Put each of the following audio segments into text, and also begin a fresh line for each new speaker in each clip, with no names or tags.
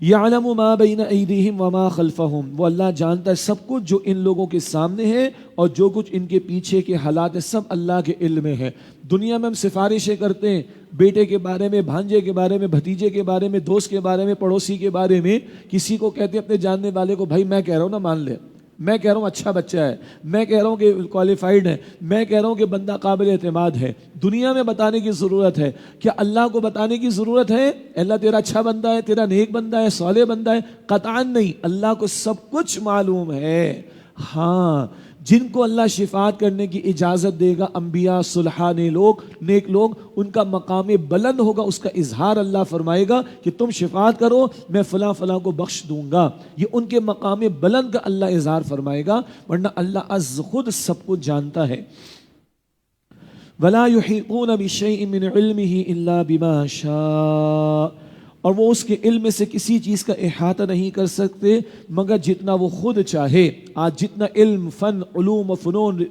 یعلم ما بین ایدیہم وما خلفہم، وہ اللہ جانتا ہے سب کچھ جو ان لوگوں کے سامنے ہے اور جو کچھ ان کے پیچھے کے حالات ہے، سب اللہ کے علم میں ہے۔ دنیا میں ہم سفارشیں کرتے ہیں بیٹے کے بارے میں، بھانجے کے بارے میں، بھتیجے کے بارے میں، دوست کے بارے میں، پڑوسی کے بارے میں، کسی کو کہتے ہیں اپنے جاننے والے کو، بھائی میں کہہ رہا ہوں نا مان لے، میں کہہ رہا ہوں اچھا بچہ ہے، میں کہہ رہا ہوں کہ کوالیفائڈ ہے، میں کہہ رہا ہوں کہ بندہ قابل اعتماد ہے۔ دنیا میں بتانے کی ضرورت ہے، کیا اللہ کو بتانے کی ضرورت ہے اللہ تیرا اچھا بندہ ہے، تیرا نیک بندہ ہے، صالح بندہ ہے؟ قطعاً نہیں، اللہ کو سب کچھ معلوم ہے۔ ہاں، جن کو اللہ شفاعت کرنے کی اجازت دے گا، انبیاء، صلحاء، نیک لوگ، ان کا مقام بلند ہوگا، اس کا اظہار اللہ فرمائے گا کہ تم شفاعت کرو، میں فلاں فلاں کو بخش دوں گا۔ یہ ان کے مقام بلند کا اللہ اظہار فرمائے گا، ورنہ اللہ از خود سب کچھ جانتا ہے۔ وَلَا يُحِيطُونَ بِشَيْءٍ مِّنْ عِلْمِهِ إِلَّا بِمَا شَاءَ، اور وہ اس کے علم سے کسی چیز کا احاطہ نہیں کر سکتے مگر جتنا وہ خود چاہے۔ آج جتنا علم، فن، علوم و فنون،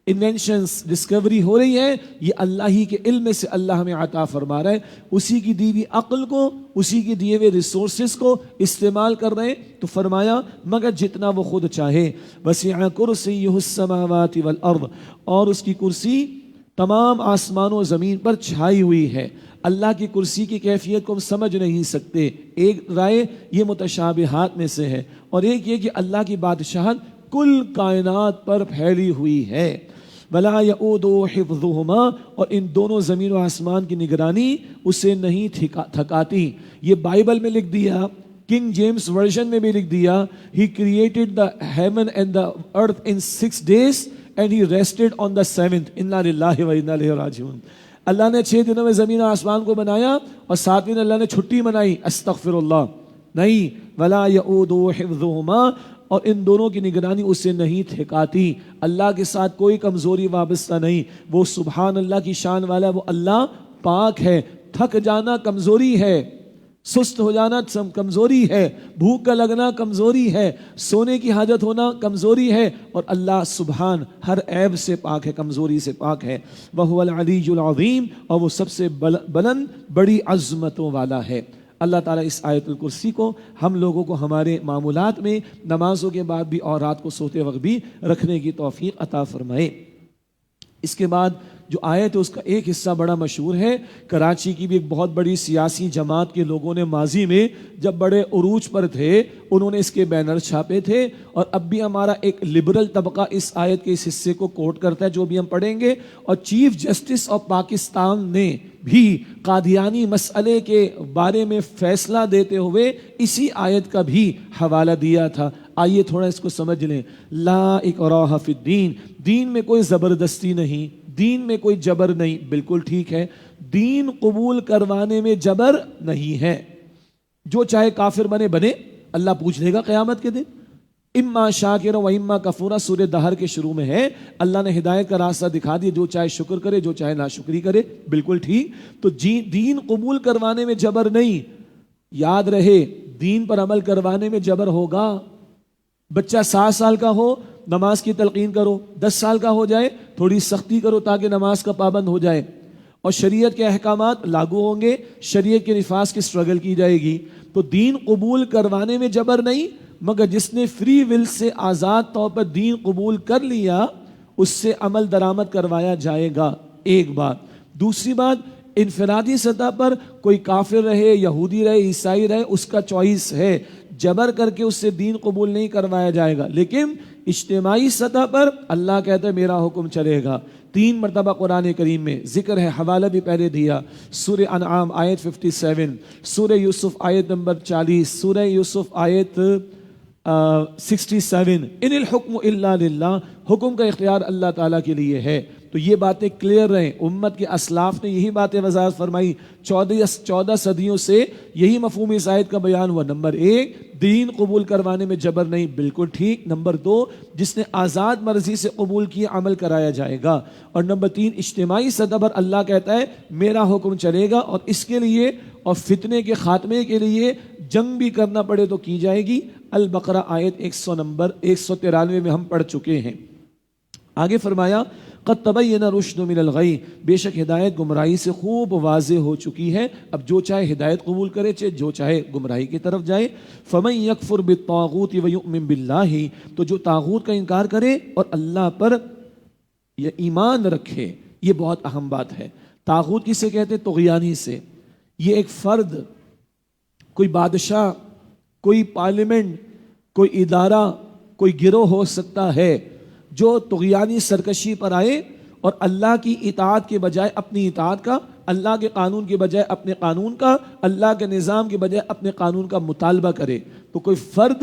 انوینشنز، ڈسکوری ہو رہی ہے، یہ اللہ ہی کے علم سے اللہ ہمیں عطا فرما رہا ہے۔ اسی کی دی ہوئی عقل کو، اسی کے دیے ہوئے ریسورسز کو استعمال کر رہے ہیں، تو فرمایا مگر جتنا وہ خود چاہے۔ وسع کرسیہ السماوات والارض، اور اس کی کرسی تمام آسمانوں و زمین پر چھائی ہوئی ہے۔ اللہ کی کرسی کی کیفیت کو ہم سمجھ نہیں سکتے، ایک رائے یہ متشابہات میں سے ہے، اور ایک یہ کہ اللہ کی بادشاہت کل کائنات پر پھیلی ہوئی ہے۔ وَلَا يَؤُودُهُ حِفْظُهُمَا، اور ان دونوں زمین و آسمان کی نگرانی اسے نہیں تھکاتی۔ یہ بائبل میں لکھ دیا، کنگ جیمز ورژن میں بھی لکھ دیا، He created the heaven and the earth in 6 days and He rested on the 7th۔ اِنَّا لِلَّهِ وَإِنَّا إِلَيْهِ راجعون۔ اللہ نے 6 دنوں میں زمین و آسمان کو بنایا اور 7ویں دن اللہ نے چھٹی منائی، استغفر اللہ نہیں۔ وَلَا يَؤُودُهُ حِفْظُهُمَا، اور ان دونوں کی نگرانی اسے نہیں تھکاتی۔ اللہ کے ساتھ کوئی کمزوری وابستہ نہیں، وہ سبحان اللہ کی شان والا، وہ اللہ پاک ہے۔ تھک جانا کمزوری ہے، سست ہو جانا کمزوری ہے، بھوک کا لگنا کمزوری ہے، سونے کی حاجت ہونا کمزوری ہے، اور اللہ سبحان ہر عیب سے پاک ہے، کمزوری سے پاک ہے۔ وَهُوَ الْعَلِيُّ الْعَظِيمُ، اور وہ سب سے بلند بڑی عظمتوں والا ہے۔ اللہ تعالیٰ اس آیت الکرسی کو ہم لوگوں کو ہمارے معمولات میں نمازوں کے بعد بھی اور رات کو سوتے وقت بھی رکھنے کی توفیق عطا فرمائے۔ اس کے بعد جو آیت ہے اس کا ایک حصہ بڑا مشہور ہے۔ کراچی کی بھی ایک بہت بڑی سیاسی جماعت کے لوگوں نے ماضی میں جب بڑے عروج پر تھے انہوں نے اس کے بینر چھاپے تھے، اور اب بھی ہمارا ایک لبرل طبقہ اس آیت کے اس حصے کو کوٹ کرتا ہے جو بھی ہم پڑھیں گے۔ اور چیف جسٹس آف پاکستان نے بھی قادیانی مسئلے کے بارے میں فیصلہ دیتے ہوئے اسی آیت کا بھی حوالہ دیا تھا۔ آئیے تھوڑا اس کو سمجھ لیں۔ لا اکراہ فی الدین، دین میں کوئی زبردستی نہیں، دین میں کوئی جبر نہیں، بالکل ٹھیک ہے۔ دین قبول کروانے میں جبر نہیں ہے، جو چاہے کافر بنے، اللہ پوچھ لے گا قیامت کے دن۔ اما شاکر و اما کفورا، سورہ دہر کے شروع میں ہے، اللہ نے ہدایت کا راستہ دکھا دیا، جو چاہے شکر کرے، جو چاہے ناشکری کرے، بالکل ٹھیک۔ تو دین قبول کروانے میں جبر نہیں، یاد رہے دین پر عمل کروانے میں جبر ہوگا۔ بچہ 7 سال کا ہو نماز کی تلقین کرو، 10 سال کا ہو جائے تھوڑی سختی کرو تاکہ نماز کا پابند ہو جائے، اور شریعت کے احکامات لاگو ہوں گے، شریعت کے نفاذ کی سٹرگل کی جائے گی۔ تو دین قبول کروانے میں جبر نہیں، مگر جس نے فری ول سے آزاد طور پر دین قبول کر لیا اس سے عمل درآمد کروایا جائے گا، ایک بات۔ دوسری بات، انفرادی سطح پر کوئی کافر رہے، یہودی رہے، عیسائی رہے، اس کا چوائس ہے، جبر کر کے اس سے دین قبول نہیں کروایا جائے گا۔ لیکن اجتماعی سطح پر اللہ کہتا ہے میرا حکم چلے گا۔ 3 مرتبہ قرآن کریم میں ذکر ہے، حوالہ بھی پہلے دیا، سورہ انعام آیت 57، سورہ یوسف آیت نمبر 40، سورہ یوسف آیت 67، ان الحکم الا للہ، حکم کا اختیار اللہ تعالیٰ کے لیے ہے۔ تو یہ باتیں کلیئر رہیں، امت کے اسلاف نے یہی باتیں وضاحت فرمائی، 14 صدیوں سے یہی مفہوم اس آیت کا بیان ہوا۔ نمبر 1، دین قبول کروانے میں جبر نہیں، بالکل ٹھیک۔ نمبر 2، جس نے آزاد مرضی سے قبول کیا عمل کرایا جائے گا۔ اور نمبر 3، اجتماعی سطح پر اللہ کہتا ہے میرا حکم چلے گا، اور اس کے لیے اور فتنے کے خاتمے کے لیے جنگ بھی کرنا پڑے تو کی جائے گی۔ البقرہ آیت 193 میں ہم پڑھ چکے ہیں۔ آگے فرمایا قد تبین رشد من الغی، بے شک ہدایت گمراہی سے خوب واضح ہو چکی ہے، اب جو چاہے ہدایت قبول کرے جو چاہے گمراہی کی طرف جائے۔ فمن یکفر بالطاغوت ویؤمن باللہ، تو جو طاغوت کا انکار کرے اور اللہ پر یہ ایمان رکھے، یہ بہت اہم بات ہے۔ طاغوت کسے کہتے ہیں؟ طغیانی سے۔ یہ ایک فرد، کوئی بادشاہ، کوئی پارلیمنٹ، کوئی ادارہ، کوئی گروہ ہو سکتا ہے جو طغیانی سرکشی پر آئے اور اللہ کی اطاعت کے بجائے اپنی اطاعت کا، اللہ کے قانون کے بجائے اپنے قانون کا، اللہ کے نظام کے بجائے اپنے قانون کا مطالبہ کرے۔ تو کوئی فرد،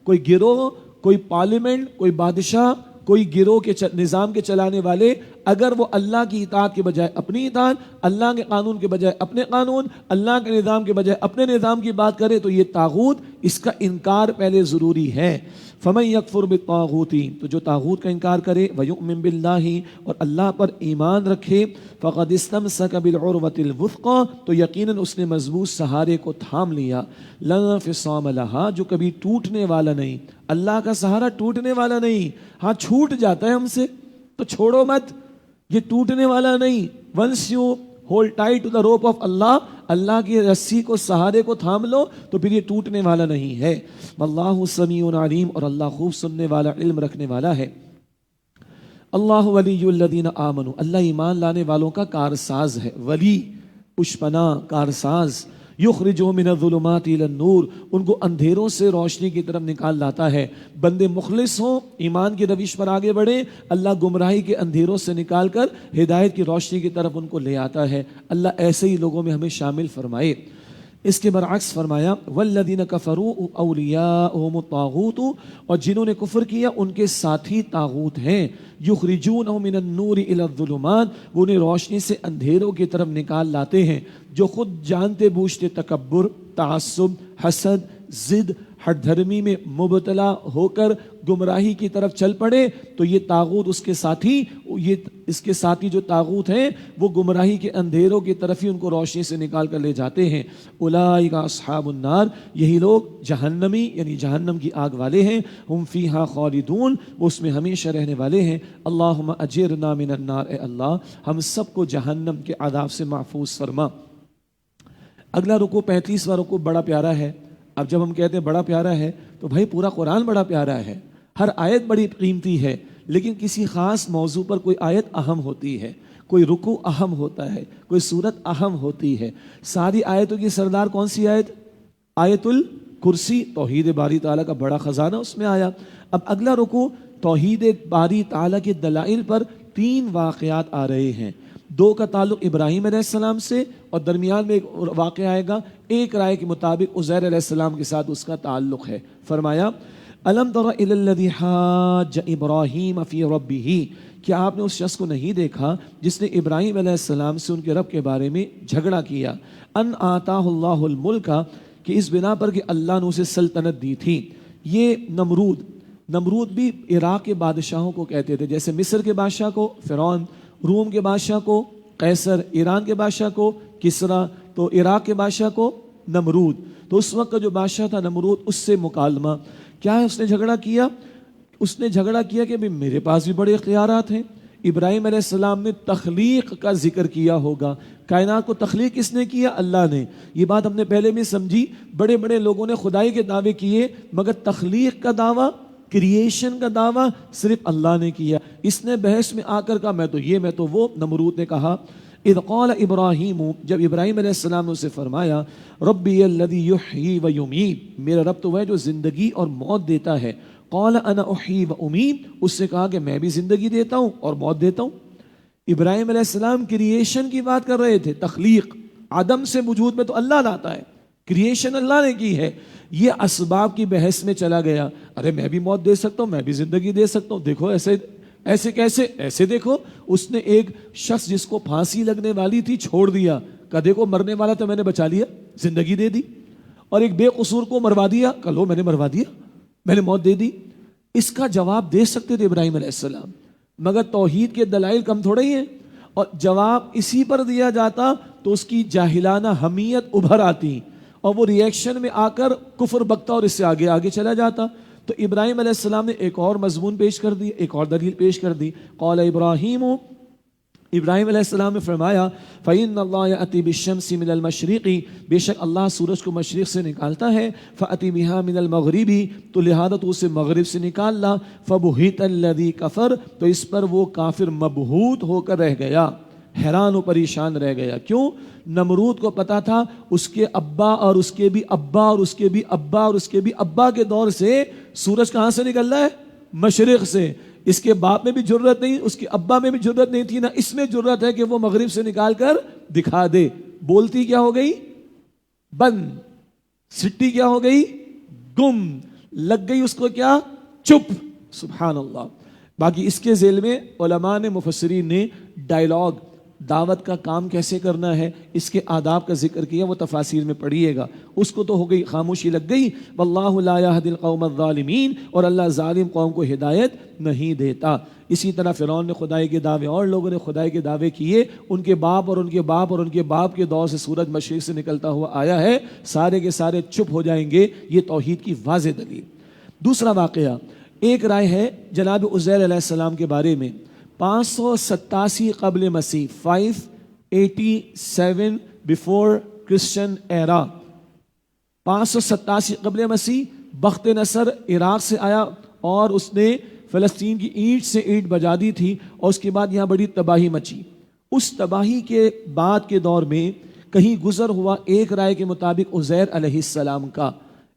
کوئی گروہ، کوئی پارلیمنٹ، کوئی بادشاہ، کوئی گروہ کے نظام کے چلانے والے، اگر وہ اللہ کی اطاعت کے بجائے اپنی اطاعت، اللہ کے قانون کے بجائے اپنے قانون، اللہ کے نظام کے بجائے اپنے نظام کی بات کرے تو یہ طاغوت، اس کا انکار پہلے ضروری ہے۔ فمن یکفر بالطاغوت، تو جو طاغوت کا انکار کرے، ویؤمن باللہ، اور اللہ پر ایمان رکھے، فقد استمسک بالعروۃ الوثقی، تو یقیناً اس نے مضبوط سہارے کو تھام لیا، لا انفصام لہا، جو کبھی ٹوٹنے والا نہیں۔ اللہ کا سہارا ٹوٹنے والا نہیں، ہاں چھوٹ جاتا ہے ہم سے تو چھوڑو مت، یہ ٹوٹنے والا نہیں۔ Once you hold tight to the rope of اللہ، اللہ کی رسی کو، سہارے کو تھام لو تو پھر یہ ٹوٹنے والا نہیں ہے۔ واللہ سمیع علیم، اور اللہ خوب سننے والا، علم رکھنے والا ہے۔ اللہ ولی الذین آمنوا، اللہ ایمان لانے والوں کا کارساز ہے، ولی، پشپنا، کارساز۔ یخرجہم من الظلمات الی النور، ان کو اندھیروں سے روشنی کی طرف نکال لاتا ہے۔ بندے مخلص ہوں، ایمان کی روش پر آگے بڑھیں، اللہ گمراہی کے اندھیروں سے نکال کر ہدایت کی روشنی کی طرف ان کو لے آتا ہے۔ اللہ ایسے ہی لوگوں میں ہمیں شامل فرمائے۔ اس کے برعکس فرمایا والذین کفروا اولیاءہم الطاغوت، اور جنہوں نے کفر کیا ان کے ساتھی طاغوت ہیں۔ یخرجونہم من النور الی الظلمات، وہ انہیں روشنی سے اندھیروں کی طرف نکال لاتے ہیں۔ جو خود جانتے بوجھتے تکبر، تعصب، حسد، ضد، ہٹ دھرمی میں مبتلا ہو کر گمراہی کی طرف چل پڑے تو یہ طاغوت اس کے ساتھی جو طاغوت ہیں وہ گمراہی کے اندھیروں کی طرف ہی ان کو روشنی سے نکال کر لے جاتے ہیں۔ اولئک اصحاب النار، یہی لوگ جہنمی یعنی جہنم کی آگ والے ہیں۔ ہم فیہا خالدون، وہ اس میں ہمیشہ رہنے والے ہیں۔ اللہم اجرنا من النار، اے اللہ ہم سب کو جہنم کے عذاب سے محفوظ فرما۔ اگلا رکوع 35واں رکوع بڑا پیارا ہے۔ اب جب ہم کہتے ہیں بڑا پیارا ہے تو بھائی پورا قرآن بڑا پیارا ہے، ہر آیت بڑی قیمتی ہے، لیکن کسی خاص موضوع پر کوئی آیت اہم ہوتی ہے، کوئی رکوع اہم ہوتا ہے، کوئی سورت اہم ہوتی ہے۔ ساری آیتوں کی سردار کون سی آیت؟ آیت الکرسی، توحید باری تعالیٰ کا بڑا خزانہ اس میں آیا۔ اب اگلا رکوع توحید باری تعالیٰ کے دلائل پر 3 واقعات آ رہے ہیں۔ 2 کا تعلق ابراہیم علیہ السلام سے اور درمیان میں ایک واقعہ آئے گا، ایک رائے کے مطابق عزیر علیہ السلام کے ساتھ اس کا تعلق ہے۔ فرمایا الم تر الی الذی حاج ابراہیم فی ربہ، کیا آپ نے اس شخص کو نہیں دیکھا جس نے ابراہیم علیہ السلام سے ان کے رب کے بارے میں جھگڑا کیا؟ ان آتاہ اللہ الملک، کہ اس بنا پر کہ اللہ نے اسے سلطنت دی تھی۔ یہ نمرود بھی عراق کے بادشاہوں کو کہتے تھے، جیسے مصر کے بادشاہ کو فرعون، روم کے بادشاہ کو قیصر، ایران کے بادشاہ کو کسرا، تو عراق کے بادشاہ کو نمرود۔ تو اس وقت کا جو بادشاہ تھا نمرود، اس سے مکالمہ کیا ہے، اس نے جھگڑا کیا کہ میرے پاس بھی بڑے اختیارات ہیں۔ ابراہیم علیہ السلام نے تخلیق کا ذکر کیا ہوگا، کائنات کو تخلیق کس نے کیا؟ اللہ نے۔ یہ بات ہم نے پہلے بھی سمجھی، بڑے بڑے لوگوں نے خدائی کے دعوے کیے مگر تخلیق کا دعویٰ، کریشن کا دعویٰ صرف اللہ نے کیا۔ اس نے بحث میں آ کر کہا میں تو یہ، میں تو وہ۔ نمرود نے کہا اذ قال ابراہیم، جب ابراہیم علیہ السلام نے اسے فرمایا ربی الذی یحیی و یمیت، میرا رب تو وہ ہے جو زندگی اور موت دیتا ہے۔ قال انا احیی و امیت، اس سے کہا کہ میں بھی زندگی دیتا ہوں اور موت دیتا ہوں۔ ابراہیم علیہ السلام کریشن کی بات کر رہے تھے، تخلیق، عدم سے وجود میں تو اللہ لاتا ہے، کریشن اللہ نے کی ہے۔ یہ اسباب کی بحث میں چلا گیا، ارے میں بھی موت دے سکتا ہوں، میں بھی زندگی دے سکتا ہوں، دیکھو ایسے کیسے، ایسے دیکھو۔ اس نے ایک شخص جس کو پھانسی لگنے والی تھی چھوڑ دیا، کہا دیکھو مرنے والا تھا میں نے بچا لیا، زندگی دے دی۔ اور ایک بے قصور کو مروا دیا، کہا لو میں نے مروا دیا، میں نے موت دے دی۔ اس کا جواب دے سکتے تھے ابراہیم علیہ السلام، مگر توحید کے دلائل کم تھوڑے ہی ہیں، اور جواب اسی پر دیا جاتا تو اس کی جاہلانہ حمیت ابھر آتی اور وہ ری ایکشن میں آ کر کفر بکتا اور اس سے آگے چلا جاتا۔ تو ابراہیم علیہ السلام نے ایک اور مضمون پیش کر دی، ایک اور دلیل پیش کر دی. قال ابراہیم، ابراہیم علیہ السلام نے فرمایا فَإِنَّ اللَّهَ يَأْتِي بِالشَّمْسِ مِنَ الْمَشْرِقِ، بے شک اللہ سورج کو مشرق سے نکالتا ہے. فَأَتِي بِهَا مِنَ الْمَغْرِبِ، تو لہذا تو اسے مغرب سے نکال لا. فَبُهِتَ الَّذِي كَفَرَ، تو اس پر وہ کافر مبہوت ہو کر رہ گیا، حیران و پریشان رہ گیا. کیوں؟ نمرود کو پتا تھا اس کے ابا اور اس کے بھی ابا اور اس کے بھی ابا اور اس کے بھی ابا کے دور سے سورج کہاں سے نکل رہا ہے؟ مشرق سے. اس کے باپ میں بھی جرت نہیں، اس کے ابا میں بھی جرت نہیں تھی، نہ اس میں جرت ہے کہ وہ مغرب سے نکال کر دکھا دے. بولتی کیا ہو گئی؟ بند. سٹی کیا ہو گئی؟ گم. لگ گئی اس کو کیا؟ چپ. سبحان اللہ. باقی اس کے ذیل میں علماء نے، مفسرین نے ڈائلاگ، دعوت کا کام کیسے کرنا ہے، اس کے آداب کا ذکر کیا، وہ تفاسیر میں پڑھیے گا. اس کو تو ہو گئی، خاموشی لگ گئی. واللہ لا یہدی القوم الظالمین، اور اللہ ظالم قوم کو ہدایت نہیں دیتا. اسی طرح فرعون نے خدائی کے دعوے، اور لوگوں نے خدائی کے دعوے کیے. ان کے باپ اور ان کے باپ اور ان کے باپ کے دور سے سورج مشرق سے نکلتا ہوا آیا ہے. سارے کے سارے چپ ہو جائیں گے. یہ توحید کی واضح دلیل. دوسرا واقعہ، ایک رائے ہے جناب عزیر علیہ السلام کے بارے میں. 587 قبل مسیح، 587 بیفور کرسچن ایرا، 587 قبل مسیح. بخت نصر عراق سے آیا اور اس نے فلسطین کی اینٹ سے اینٹ بجا دی تھی، اور اس کے بعد یہاں بڑی تباہی مچی. اس تباہی کے بعد کے دور میں کہیں گزر ہوا، ایک رائے کے مطابق عزیر علیہ السلام کا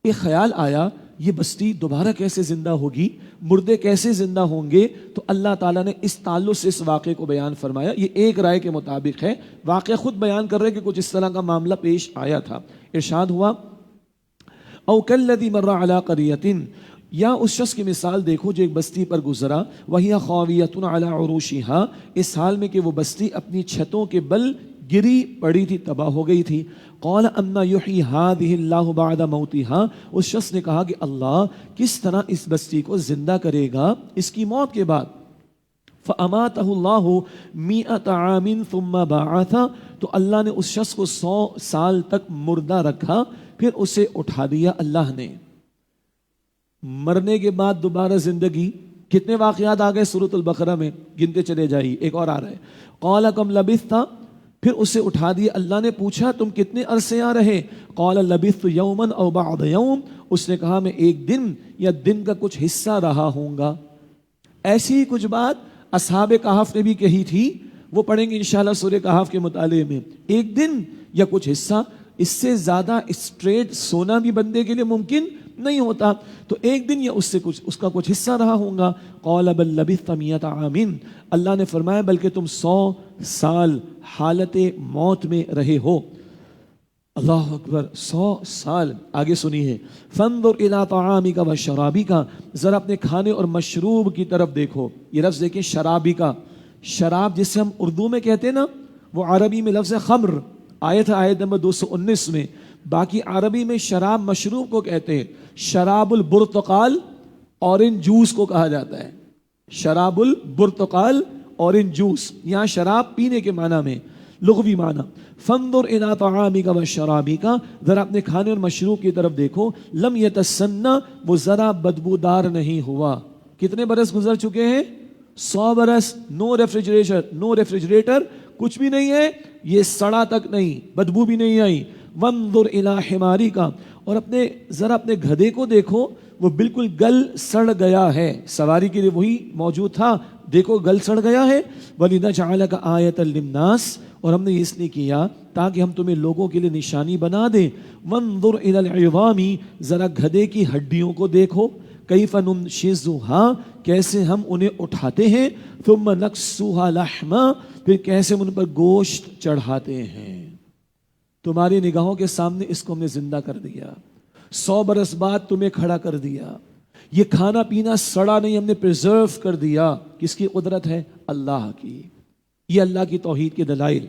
ایک خیال آیا، یہ بستی دوبارہ کیسے زندہ ہوگی، مردے کیسے زندہ ہوں گے. تو اللہ تعالیٰ نے اس تعلق سے اس واقعے کو بیان فرمایا. یہ ایک رائے کے مطابق ہے، واقعہ خود بیان کر رہے کہ کچھ اس طرح کا معاملہ پیش آیا تھا. ارشاد ہوا او کالذی مر علی قریۃ، یا اس شخص کی مثال دیکھو جو ایک بستی پر گزرا، وہی خاویۃ علی عروشہا، اس حال میں کہ وہ بستی اپنی چھتوں کے بل گری پڑی تھی، تباہ ہو گئی تھی. قال انا یحیی ہذہ اللہ بعد موتہا، اس شخص نے کہا کہ اللہ کس طرح اس بستی کو زندہ کرے گا اس کی موت کے بعد. فاماتہ اللہ 100 عام ثم بعثہ، تو اللہ نے اس شخص کو 100 سال تک مردہ رکھا، پھر اسے اٹھا دیا اللہ نے. مرنے کے بعد دوبارہ زندگی. کتنے واقعات آ گئے سورۃ البقرہ میں، گنتے چلے جائیے. ایک اور آ رہا ہے، قال کم لبثت، پھر اسے اٹھا دیا. اللہ نے پوچھا تم کتنے عرصے یہاں رہے؟ قال لبثت یوما او بعض یوم، اس نے کہا میں ایک دن یا دن کا کچھ حصہ رہا ہوں گا. ایسی ہی کچھ بات اصحاب کہف نے بھی کہی تھی، وہ پڑھیں گے انشاءاللہ سورہ کہف کے مطالعے میں. ایک دن یا کچھ حصہ، اس سے زیادہ اسٹریٹ سونا بھی بندے کے لیے ممکن نہیں ہوتا. تو ایک دن یا اس سے کچھ، اس کا کچھ حصہ رہا ہوں گا. قال بل لبثت 100 عام، اللہ نے فرمایا بلکہ تم 100 سال حالت موت میں رہے ہو. اللہ اکبر، 100 سال. آگے سنیے، فانظر الی طعامک و شرابک، ذرا اپنے کھانے اور مشروب کی طرف دیکھو. یہ لفظ دیکھیں شرابی کا، شراب جسے ہم اردو میں کہتے ہیں نا، وہ عربی میں لفظ خمر. آیت نمبر 219 میں. باقی عربی میں شراب مشروب کو کہتے ہیں. شراب البرتقال اورنج جوس کو کہا جاتا ہے. شراب البرتقال اورنج جوس، یہاں شراب پینے کے معنی میں، لغوی معنی. فانظر الی طعامک و شرابک، ذرا اپنے کھانے اور مشروب کی طرف دیکھو. لم یتسنہ، وہ ذرا بدبودار نہیں ہوا. کتنے برس گزر چکے ہیں؟ 100 برس. نو ریفریجریٹر کچھ بھی نہیں ہے، یہ سڑا تک نہیں، بدبو بھی نہیں آئی. وانظر الی حمارک، اور ذرا اپنے گدھے کو دیکھو، وہ بالکل گل سڑ گیا ہے. سواری کے لیے وہی موجود تھا، دیکھو گل سڑ گیا ہے. وَلِنَجْعَلَكَ آیَةً لِلنَّاسِ، اور ہم نے اس لیے کیا تاکہ ہم تمہیں لوگوں کے لیے نشانی بنا دیں. وَانظُرْ إِلَى الْعِظَامِ، ذرا گدھے کی ہڈیوں کو دیکھو. کیف ننشزها، کیسے ہم انہیں اٹھاتے ہیں. ثم نکسوها لحما، پھر کیسے ہم ان پر گوشت چڑھاتے ہیں. تمہاری نگاہوں کے سامنے اس کو ہم نے زندہ کر دیا. 100 برس بعد تمہیں کھڑا کر دیا. یہ کھانا پینا سڑا نہیں، ہم نے پریزرو کر دیا. کس کی قدرت ہے؟ اللہ کی. یہ اللہ کی توحید کے دلائل.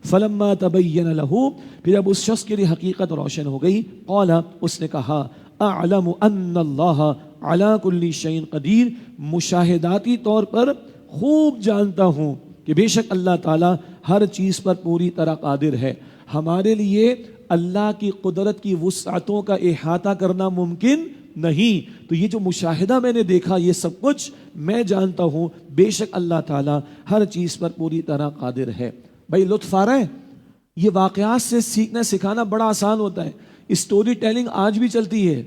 فلما تبین لہ، پھر اب اس شخص کے لیے حقیقت روشن ہو گئی. قال، اس نے کہا، اعلم ان اللہ علی کل شیء قدیر، مشاہداتی طور پر خوب جانتا ہوں کہ بے شک اللہ تعالی ہر چیز پر پوری طرح قادر ہے. ہمارے لیے اللہ کی قدرت کی وسعتوں کا احاطہ کرنا ممکن نہیں. تو یہ جو مشاہدہ میں نے دیکھا یہ سب کچھ میں جانتا ہوں بے شک اللہ تعالیٰ ہر چیز پر پوری طرح قادر ہے. بھائی لطف آ رہا ہے؟ یہ واقعات سے سیکھنا سکھانا بڑا آسان ہوتا ہے. اسٹوری ٹیلنگ آج بھی چلتی ہے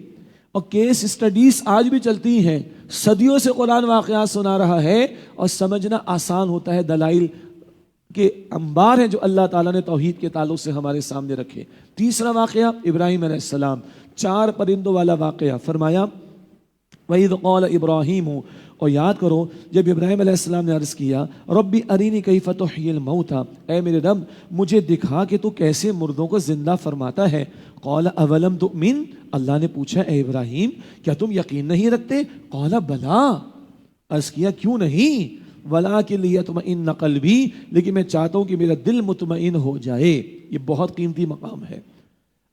اور کیس اسٹڈیز آج بھی چلتی ہیں. صدیوں سے قرآن واقعات سنا رہا ہے اور سمجھنا آسان ہوتا ہے. دلائل کے انبار ہیں جو اللہ تعالیٰ نے توحید کے تعلق سے ہمارے سامنے رکھے. تیسرا واقعہ ابراہیم علیہ السلام، 4 پرندوں والا واقعہ. فرمایا وَإِذْ قَالَ إِبْرَاهِيمُ، اور یاد کرو جب ابراہیم علیہ السلام نے عرض کیا ربی ارینی کیف تحیی الموتى، اے میرے رب مجھے دکھا کہ تو کیسے مردوں کو زندہ فرماتا ہے. قال اولم تؤمن، اللہ نے پوچھا اے ابراہیم کیا تم یقین نہیں رکھتے؟ قال بلا، عرض کیا کیوں نہیں؟ ولیکن لیطمئن قلبی، لیکن میں چاہتا ہوں کہ میرا دل مطمئن ہو جائے. یہ بہت قیمتی مقام ہے.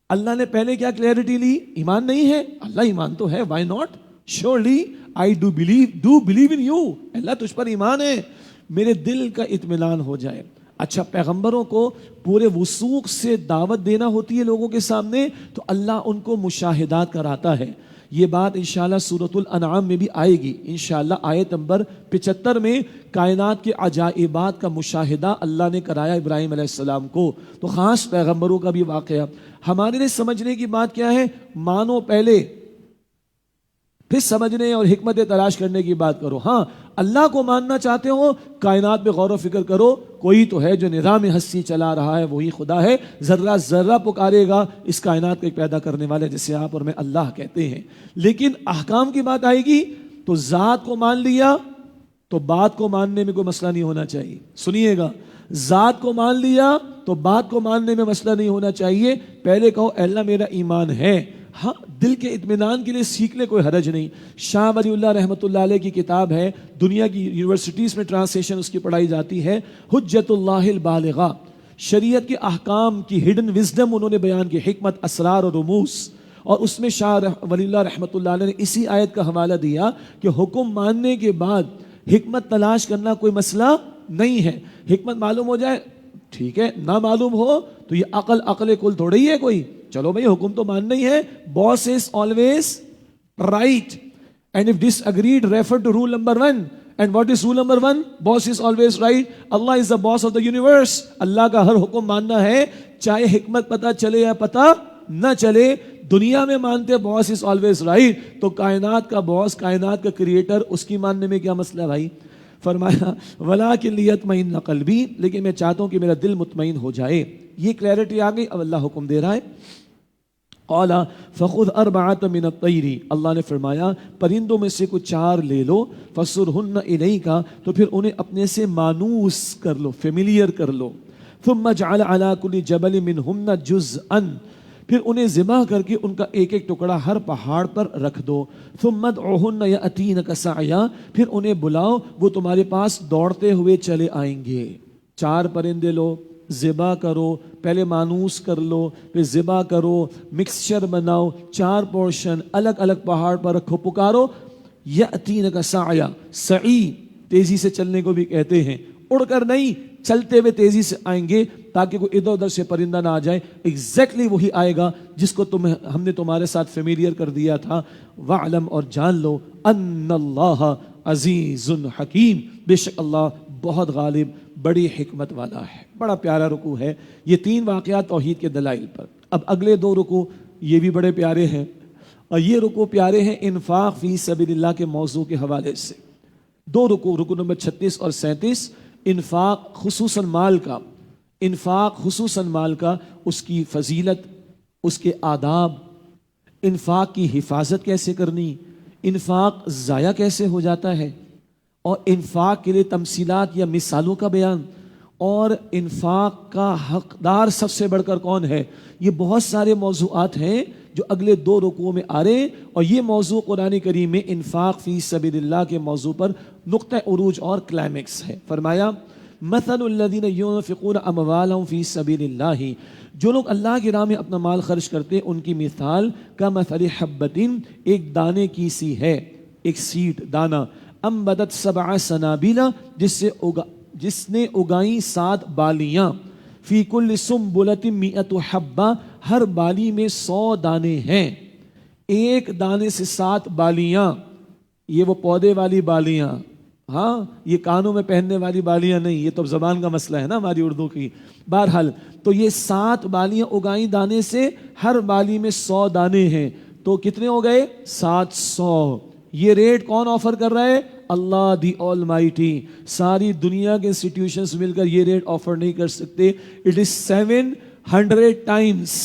اللہ نے پہلے کیا کلیئرٹی لی؟ ایمان نہیں ہے؟ اللہ ایمان تو ہے، why not, surely I do believe in you، اللہ تجھ پر ایمان ہے، میرے دل کا اطمینان ہو جائے. اچھا، پیغمبروں کو پورے وثوق سے دعوت دینا ہوتی ہے لوگوں کے سامنے، تو اللہ ان کو مشاہدات کراتا ہے. یہ بات انشاءاللہ سورۃ الانعام میں بھی آئے گی. انشاءاللہ آیت نمبر 75 میں کائنات کے عجائبات کا مشاہدہ اللہ نے کرایا ابراہیم علیہ السلام کو. تو خاص پیغمبروں کا بھی واقعہ. ہمارے لیے سمجھنے کی بات کیا ہے؟ مانو پہلے، پھر سمجھنے اور حکمت تلاش کرنے کی بات کرو. ہاں اللہ کو ماننا چاہتے ہو، کائنات میں غور و فکر کرو، کوئی تو ہے جو نظام ہستی چلا رہا ہے، وہی خدا ہے. ذرہ ذرہ پکارے گا اس کائنات کو پیدا کرنے والے جسے آپ اور میں اللہ کہتے ہیں. لیکن احکام کی بات آئے گی تو ذات کو مان لیا تو بات کو ماننے میں کوئی مسئلہ نہیں ہونا چاہیے. سنیے گا، ذات کو مان لیا تو بات کو ماننے میں مسئلہ نہیں ہونا چاہیے. پہلے کہو اے اللہ میرا ایمان ہے. ہاں دل کے اطمینان کے لیے سیکھ لے، کوئی حرج نہیں. شاہ ولی اللہ رحمۃ اللہ علیہ کی کتاب ہے، دنیا کی یونیورسٹیز میں ٹرانسلیشن اس کی پڑھائی جاتی ہے، حجت اللہ البالغہ. شریعت کے احکام کی ہڈن وزڈم انہوں نے بیان کی، حکمت، اسرار اور رموز. اور اس میں شاہ ولی اللہ رحمۃ اللہ علیہ نے اسی آیت کا حوالہ دیا کہ حکم ماننے کے بعد حکمت تلاش کرنا کوئی مسئلہ نہیں ہے. حکمت معلوم ہو جائے ٹھیک ہے، نہ معلوم ہو تو یہ عقل کل تھوڑی ہے کوئی. چلو بھائی حکم تو ماننا ہی ہے. Boss is always right and if disagreed refer to rule number 1. And what is rule number 1؟ Boss is always right. Allah is the boss of the universe. Allah کا ہر حکم ماننا ہے، چاہے حکمت پتہ چلے یا پتہ نہ چلے. دنیا میں مانتے باس از آلویز رائٹ، تو کائنات کا باس، کائنات کا کریٹر، اس کی ماننے میں کیا مسئلہ ہے بھائی؟ فرمایا ولیکن لیطمئن قلبی، لیکن میں چاہتا ہوں کہ میرا دل مطمئن ہو جائے. یہ کلیئرٹی آ گئی. اب اللہ حکم دے رہا ہے، قال فخذ 4 من الطیر، اللہ نے فرمایا پرندوں میں سے کچھ 4 لے لو، فصرہن الیک، تو پھر انہیں اپنے سے مانوس کر لو، فیملیئر کر لو. ثم اجعل علی کل جبل منہن جزءا، پھر انہیں ذبح کر کے ان کا ایک ایک ٹکڑا ہر پہاڑ پر رکھ دو. ثم ادعوہن یأتینک سعیا، پھر انہیں بلاؤ وہ تمہارے پاس دوڑتے ہوئے چلے آئیں گے. 4 پرندے لو، ذبح کرو، پہلے مانوس کر لو، پھر ذبح کرو، مکسچر بناؤ، 4 پورشن الگ الگ پہاڑ پر رکھو، پکارو. یأتینک سعیا، سعی تیزی سے چلنے کو بھی کہتے ہیں، اڑ کر نہیں، چلتے ہوئے تیزی سے آئیں گے تاکہ کوئی ادھر ادھر سے پرندہ نہ آ جائے. ایگزیکٹلی وہی آئے گا جس کو ہم نے تمہارے ساتھ فیملیئر کر دیا تھا. وَعْلَمْ، اور جان لو، ان اللہ عزیز حکیم، بے شک اللہ بہت غالب، بڑی حکمت والا ہے. بڑا پیارا رکوع ہے. یہ 3 واقعات توحید کے دلائل پر. اب اگلے 2 رکوع یہ بھی بڑے پیارے ہیں، اور یہ رکوع پیارے ہیں انفاق فی سبیل اللہ کے موضوع کے حوالے سے. 2 رکوع، رکوع نمبر 36 اور 37، انفاق خصوصاً مال کا، انفاق خصوصاً مال کا، اس کی فضیلت، اس کے آداب، انفاق کی حفاظت کیسے کرنی، انفاق ضائع کیسے ہو جاتا ہے، اور انفاق کے لیے تمثیلات یا مثالوں کا بیان، اور انفاق کا حقدار سب سے بڑھ کر کون ہے. یہ بہت سارے موضوعات ہیں جو اگلے 2 رکوعوں میں آ رہے ہیں، اور یہ موضوع قرآن کریم میں انفاق فی سبیل اللہ کے موضوع پر نقطہ عروج اور کلائمیکس ہے. فرمایا مثل الذین ينفقون اموالهم فی سبیل اللہ، جو لوگ اللہ کی راہ میں اپنا مال خرچ کرتے ہیں، ان کی مثال کا مثل حبۃ، ایک دانے کی سی ہے، ایک سیڈ، دانہ، انبتت 7 سنابل، جس نے اگائیں 7 بالیاں، فی کل سنبلۃ 100 حبہ، ہر بالی میں 100 دانے ہیں. ایک دانے سے 7 بالیاں، یہ وہ پودے والی بالیاں، ہاں یہ کانوں میں پہننے والی بالیاں نہیں، یہ تو زبان کا مسئلہ ہے نا ہماری اردو کی. بہرحال تو یہ 7 بالیاں اگائیں دانے سے، ہر بالی میں 100 دانے ہیں، تو کتنے ہو گئے؟ 700. یہ ریٹ کون آفر کر رہا ہے؟ اللہ دی آل مائٹی. ساری دنیا کے انسٹیٹیوشنز مل کر یہ ریٹ آفر نہیں کر سکتے. It is 700 Times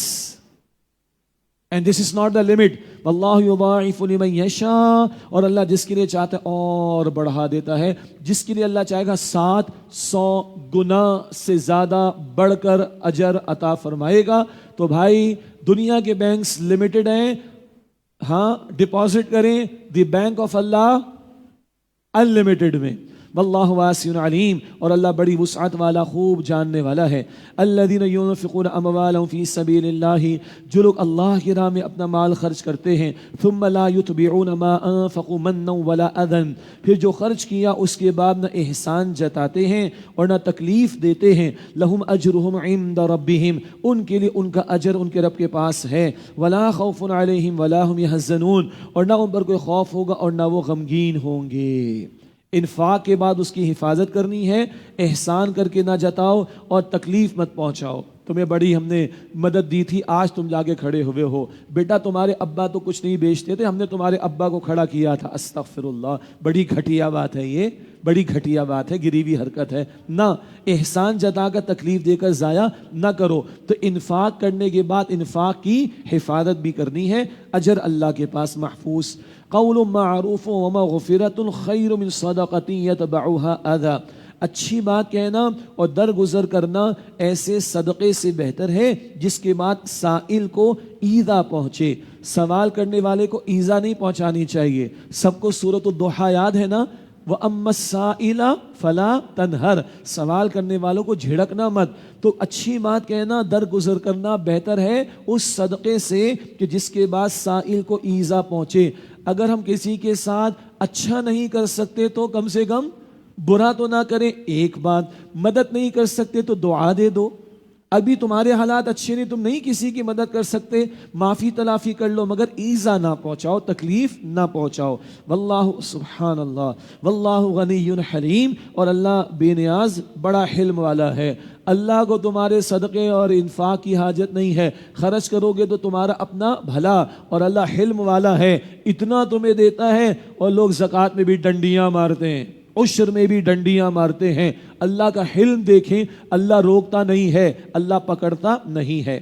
and this is not the limit. واللہ یضاعف لمن یشاء، اور اللہ جس کے لیے چاہتا ہے اور بڑھا دیتا ہے. جس کے لیے اللہ چاہے گا 700 گنا سے زیادہ بڑھ کر اجر عطا فرمائے گا. تو بھائی دنیا کے بینکس لمیٹڈ ہیں، ہاں ڈپازٹ کریں the bank of Allah unlimited میں. واللہ واسع علیم، اور اللہ بڑی وسعت والا خوب جاننے والا ہے. الذین ينفقون اموالهم فی سبیل اللہ، جو لوگ اللہ کی راہ میں اپنا مال خرچ کرتے ہیں. ثم لا يتبعون ما انفقوا منا ولا اذى، پھر جو خرچ کیا اس کے بعد نہ احسان جتاتے ہیں اور نہ تکلیف دیتے ہیں. لهم اجرهم عند ربهم، ان کے لیے ان کا اجر ان کے رب کے پاس ہے. ولا خوف علیہم ولا هم يحزنون، اور نہ ان پر کوئی خوف ہوگا اور نہ وہ غمگین ہوں گے. انفاق کے بعد اس کی حفاظت کرنی ہے، احسان کر کے نہ جتاؤ اور تکلیف مت پہنچاؤ. تمہیں بڑی ہم نے مدد دی تھی، آج تم جا کے کھڑے ہوئے ہو. بیٹا تمہارے ابا تو کچھ نہیں بیچتے تھے، ہم نے تمہارے ابا کو کھڑا کیا تھا. استغفر اللہ، بڑی گھٹیا بات ہے یہ، بڑی گھٹیا بات ہے، گری ہوئی حرکت ہے. نہ احسان جتا کر تکلیف دے کر ضائع نہ کرو. تو انفاق کرنے کے بعد انفاق کی حفاظت بھی کرنی ہے، اجر اللہ کے پاس محفوظ. قول معروف ومغفرۃ خیر من صدقۃ یتبعها اذی، اچھی بات کہنا اور درگزر کرنا ایسے صدقے سے بہتر ہے جس کے بعد سائل کو ایذا پہنچے. سوال کرنے والے کو ایذا نہیں پہنچانی چاہیے. سب کو سورۃ الضحیٰ یاد ہے نا؟ وَأَمَّا السَّائِلَ فَلَا تَنْهَرْ، سوال کرنے والوں کو جھڑکنا مت. تو اچھی بات کہنا، درگزر کرنا بہتر ہے اس صدقے سے کہ جس کے بعد سائل کو ایذا پہنچے. اگر ہم کسی کے ساتھ اچھا نہیں کر سکتے تو کم سے کم برا تو نہ کریں. ایک بات، مدد نہیں کر سکتے تو دعا دے دو. ابھی تمہارے حالات اچھے نہیں، تم نہیں کسی کی مدد کر سکتے، معافی تلافی کر لو، مگر ایذا نہ پہنچاؤ، تکلیف نہ پہنچاؤ. واللہ سبحان اللہ، واللہ غنی حلیم، اور اللہ بے نیاز بڑا حلم والا ہے. اللہ کو تمہارے صدقے اور انفاق کی حاجت نہیں ہے. خرچ کرو گے تو تمہارا اپنا بھلا، اور اللہ حلم والا ہے. اتنا تمہیں دیتا ہے اور لوگ زکوٰۃ میں بھی ڈنڈیاں مارتے ہیں، عشر میں بھی ڈنڈیاں مارتے ہیں. اللہ کا حلم دیکھیں، اللہ روکتا نہیں ہے، اللہ پکڑتا نہیں ہے.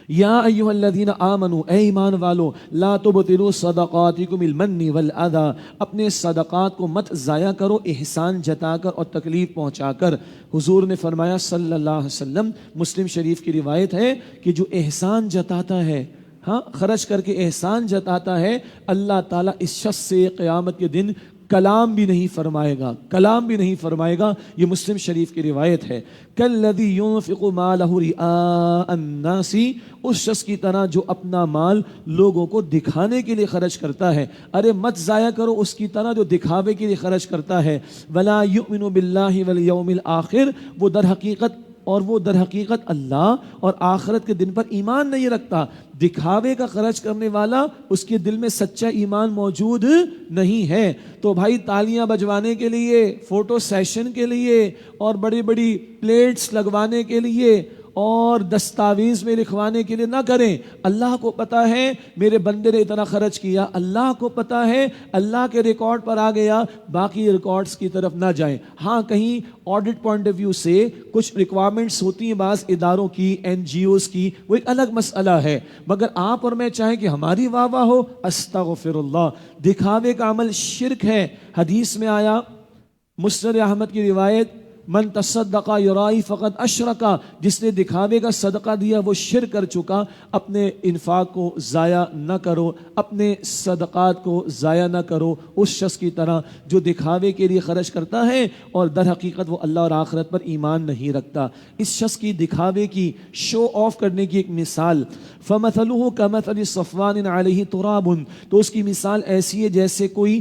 یا ایھا الذین آمنوا، اے ایمان والو، لا تبطلوا صدقاتکم بالمن والأذی، اپنے صدقات کو مت ضائع کرو احسان جتا کر اور تکلیف پہنچا کر. حضور نے فرمایا صلی اللہ علیہ وسلم، مسلم شریف کی روایت ہے کہ جو احسان جتاتا ہے، ہاں خرچ کر کے احسان جتاتا ہے، اللہ تعالیٰ اس شخص سے قیامت کے دن کلام بھی نہیں فرمائے گا، کلام بھی نہیں فرمائے گا. یہ مسلم شریف کی روایت ہے. کالذی ينفق مالہ رئاء الناس، اس شخص کی طرح جو اپنا مال لوگوں کو دکھانے کے لیے خرچ کرتا ہے. ارے مت ضائع کرو اس کی طرح جو دکھاوے کے لیے خرچ کرتا ہے. ولا یؤمن باللہ والیوم الآخر، وہ در حقیقت اللہ اور آخرت کے دن پر ایمان نہیں رکھتا. دکھاوے کا خرچ کرنے والا، اس کے دل میں سچا ایمان موجود نہیں ہے. تو بھائی تالیاں بجوانے کے لیے، فوٹو سیشن کے لیے، اور بڑی بڑی پلیٹس لگوانے کے لیے اور دستاویز میں لکھوانے کے لیے نہ کریں. اللہ کو پتا ہے میرے بندے نے اتنا خرچ کیا، اللہ کو پتا ہے، اللہ کے ریکارڈ پر آ گیا، باقی ریکارڈز کی طرف نہ جائیں. ہاں کہیں آڈٹ پوائنٹ آف ویو سے کچھ ریکوائرمنٹس ہوتی ہیں بعض اداروں کی، این جی اوز کی، وہ ایک الگ مسئلہ ہے. مگر آپ اور میں چاہیں کہ ہماری واہ واہ ہو، استغفر اللہ. دکھاوے کا عمل شرک ہے. حدیث میں آیا، مسند احمد کی روایت، من تصدق یرائی فقط اشرکا، جس نے دکھاوے کا صدقہ دیا وہ شرک کر چکا. اپنے انفاق کو ضائع نہ کرو، اپنے صدقات کو ضائع نہ کرو اس شخص کی طرح جو دکھاوے کے لیے خرچ کرتا ہے اور در حقیقت وہ اللہ اور آخرت پر ایمان نہیں رکھتا. اس شخص کی دکھاوے کی، شو آف کرنے کی ایک مثال، فمثلہ کمثل صفوان علیہ تراب، تو اس کی مثال ایسی ہے جیسے کوئی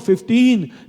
15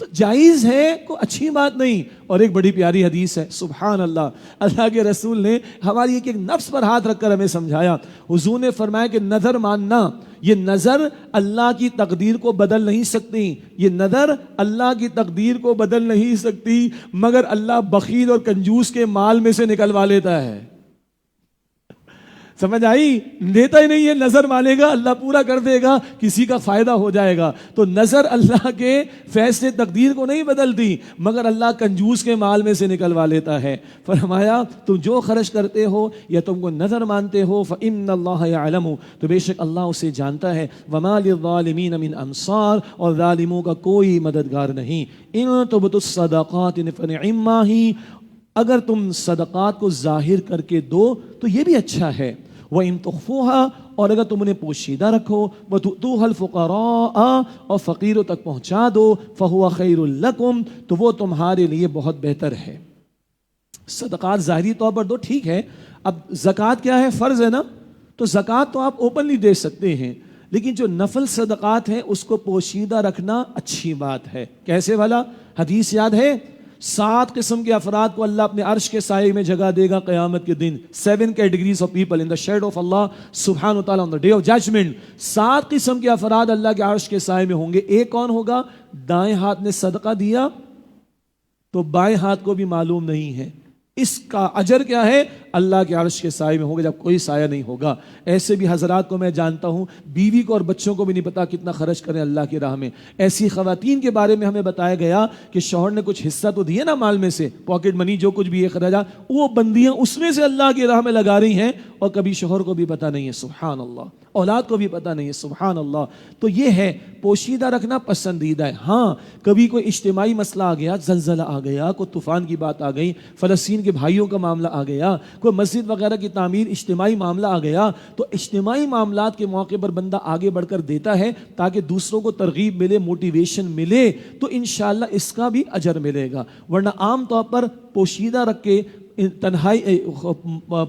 تو جائز ہے، کوئی اچھی بات نہیں. اور ایک بڑی پیاری حدیث ہے، سبحان اللہ، اللہ کے رسول نے ہماری ایک نفس پر ہاتھ رکھ کر ہمیں سمجھایا. حضور نے فرمایا کہ نظر ماننا، یہ نظر اللہ کی تقدیر کو بدل نہیں سکتی، یہ نظر اللہ کی تقدیر کو بدل نہیں سکتی، مگر اللہ بخیل اور کنجوس کے مال میں سے نکلوا لیتا ہے. سمجھ آئی؟ دیتا ہی نہیں ہے، نظر مانے گا اللہ پورا کر دے گا، کسی کا فائدہ ہو جائے گا. تو نظر اللہ کے فیصلے تقدیر کو نہیں بدلتی، مگر اللہ کنجوس کے مال میں سے نکلوا لیتا ہے. فرمایا تم جو خرچ کرتے ہو یا تم کو نظر مانتے ہو فإن اللہ یعلم، تو بے شک اللہ اسے جانتا ہے. وما للظالمین من انصار، اور ظالموں کا کوئی مددگار نہیں. ان تبدوا الصدقات فنعما ہی، اگر تم صدقات کو ظاہر کر کے دو تو یہ بھی اچھا ہے. وَإِن تُخْفُوهَا، اور اگر تم انہیں پوشیدہ رکھو، وَتُؤْتُوهَا الْفُقَرَاءَ، اور فقیروں تک پہنچا دو، فَهُوَ خَيْرٌ لَكُمْ، تو وہ تمہارے لیے بہت بہتر ہے. صدقات ظاہری طور پر دو، ٹھیک ہے. اب زکوٰۃ کیا ہے؟ فرض ہے نا، تو زکوٰۃ تو آپ اوپنلی دے سکتے ہیں، لیکن جو نفل صدقات ہیں اس کو پوشیدہ رکھنا اچھی بات ہے. کیسے والا؟ حدیث یاد ہے، 7 قسم کے افراد کو اللہ اپنے عرش کے سائے میں جگہ دے گا قیامت کے دن. 7 categories of people in the shadow of Allah سبحانہ وتعالی on the day of judgment. 7 قسم کے افراد اللہ کے عرش کے سائے میں ہوں گے. ایک کون ہوگا؟ دائیں ہاتھ نے صدقہ دیا تو بائیں ہاتھ کو بھی معلوم نہیں ہے. اس کا اجر کیا ہے؟ اللہ کے عرش کے سائے میں ہوگا جب کوئی سایہ نہیں ہوگا. ایسے بھی حضرات کو میں جانتا ہوں، بیوی کو اور بچوں کو بھی نہیں پتا کتنا خرچ کریں اللہ کی راہ میں. ایسی خواتین کے بارے میں ہمیں بتایا گیا کہ شوہر نے کچھ حصہ تو دیا نا مال میں سے، پاکٹ منی جو کچھ بھی ہے خرچہ، وہ بندیاں اس میں سے اللہ کی راہ میں لگا رہی ہیں اور کبھی شوہر کو بھی پتا نہیں ہے. سبحان اللہ. اولاد کو بھی پتا نہیں ہے. سبحان اللہ. تو یہ ہے پوشیدہ رکھنا پسندیدہ ہے. ہاں کبھی کوئی اجتماعی مسئلہ آ گیا، زلزلہ آ گیا، کوئی طوفان کی بات آ گئی، فلسطین کے بھائیوں کا معاملہ آ گیا، کوئی مسجد وغیرہ کی تعمیر، اجتماعی معاملہ آ گیا، تو اجتماعی معاملات کے موقع پر بندہ آگے بڑھ کر دیتا ہے تاکہ دوسروں کو ترغیب ملے، موٹیویشن ملے، تو انشاءاللہ اس کا بھی اجر ملے گا. ورنہ عام طور پر پوشیدہ رکھ کے، تنہائی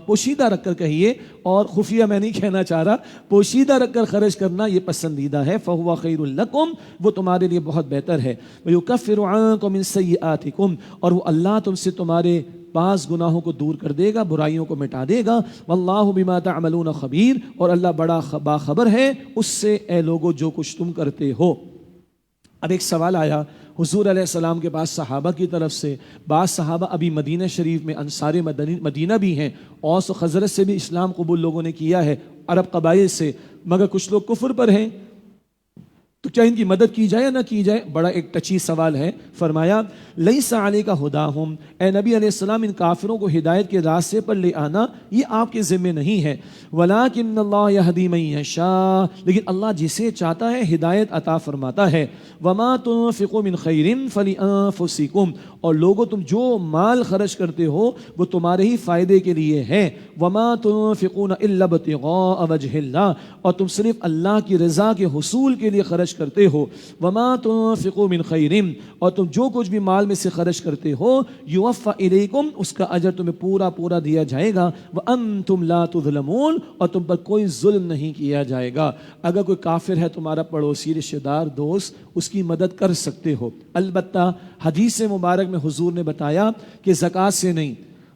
پوشیدہ رکھ کر کہیے، اور خفیہ میں نہیں کہنا چاہ رہا، پوشیدہ رکھ کر خرچ کرنا یہ پسندیدہ ہے. فَهُوَ خَيْرٌ لَكُمْ، وہ تمہارے لیے بہت بہتر ہے. وَيُكَفِّرُ عَنكُم مِّن سَيِّئَاتِكُمْ، اور وہ اللہ تم سے تمہارے بعض گناہوں کو دور کر دے گا، برائیوں کو مٹا دے گا. واللہ بما تعملون خبیر، اور اللہ بڑا باخبر ہے اس سے اے لوگو جو کچھ تم کرتے ہو. اب ایک سوال آیا حضور علیہ السلام کے پاس صحابہ کی طرف سے. بعض صحابہ ابھی مدینہ شریف میں انصار مدینہ بھی ہیں، اوس و خزرج سے بھی اسلام قبول لوگوں نے کیا ہے، عرب قبائل سے، مگر کچھ لوگ کفر پر ہیں. تو کیا ان کی مدد کی جائے یا نہ کی جائے؟ بڑا ایک ٹچی سوال ہے. فرمایا لیس علیک ہداہم، اے نبی علیہ السلام ان کافروں کو ہدایت کے راستے پر لے آنا یہ آپ کے ذمہ نہیں ہے. ولکن اللہ یہدی من یشاء، لیکن اللہ جسے چاہتا ہے ہدایت عطا فرماتا ہے. وما تنفقوا من خیر فلانفسکم، اور لوگوں تم جو مال خرچ کرتے ہو وہ تمہارے ہی فائدے کے لیے ہے. وما تنفقون الا ابتغاء وجہ اللہ، اور تم صرف اللہ کی رضا کے حصول کے لیے خرچ کرتے ہو. وما تنفقوا من خیر، اور تم جو کچھ بھی مال میں سے خرچ کرتے ہو یوفى الیکم، اس کا اجر تمہیں پورا پورا دیا جائے گا. وانتم لا تظلمون، اور تم پر کوئی ظلم نہیں کیا جائے گا. اگر کوئی کافر ہے تمہارا پڑوسی، رشتہ دار، دوست، اس کی مدد کر سکتے ہو. البتہ حدیث مبارک میں حضور نے بتایا کہ زکوٰۃ سے نہیں،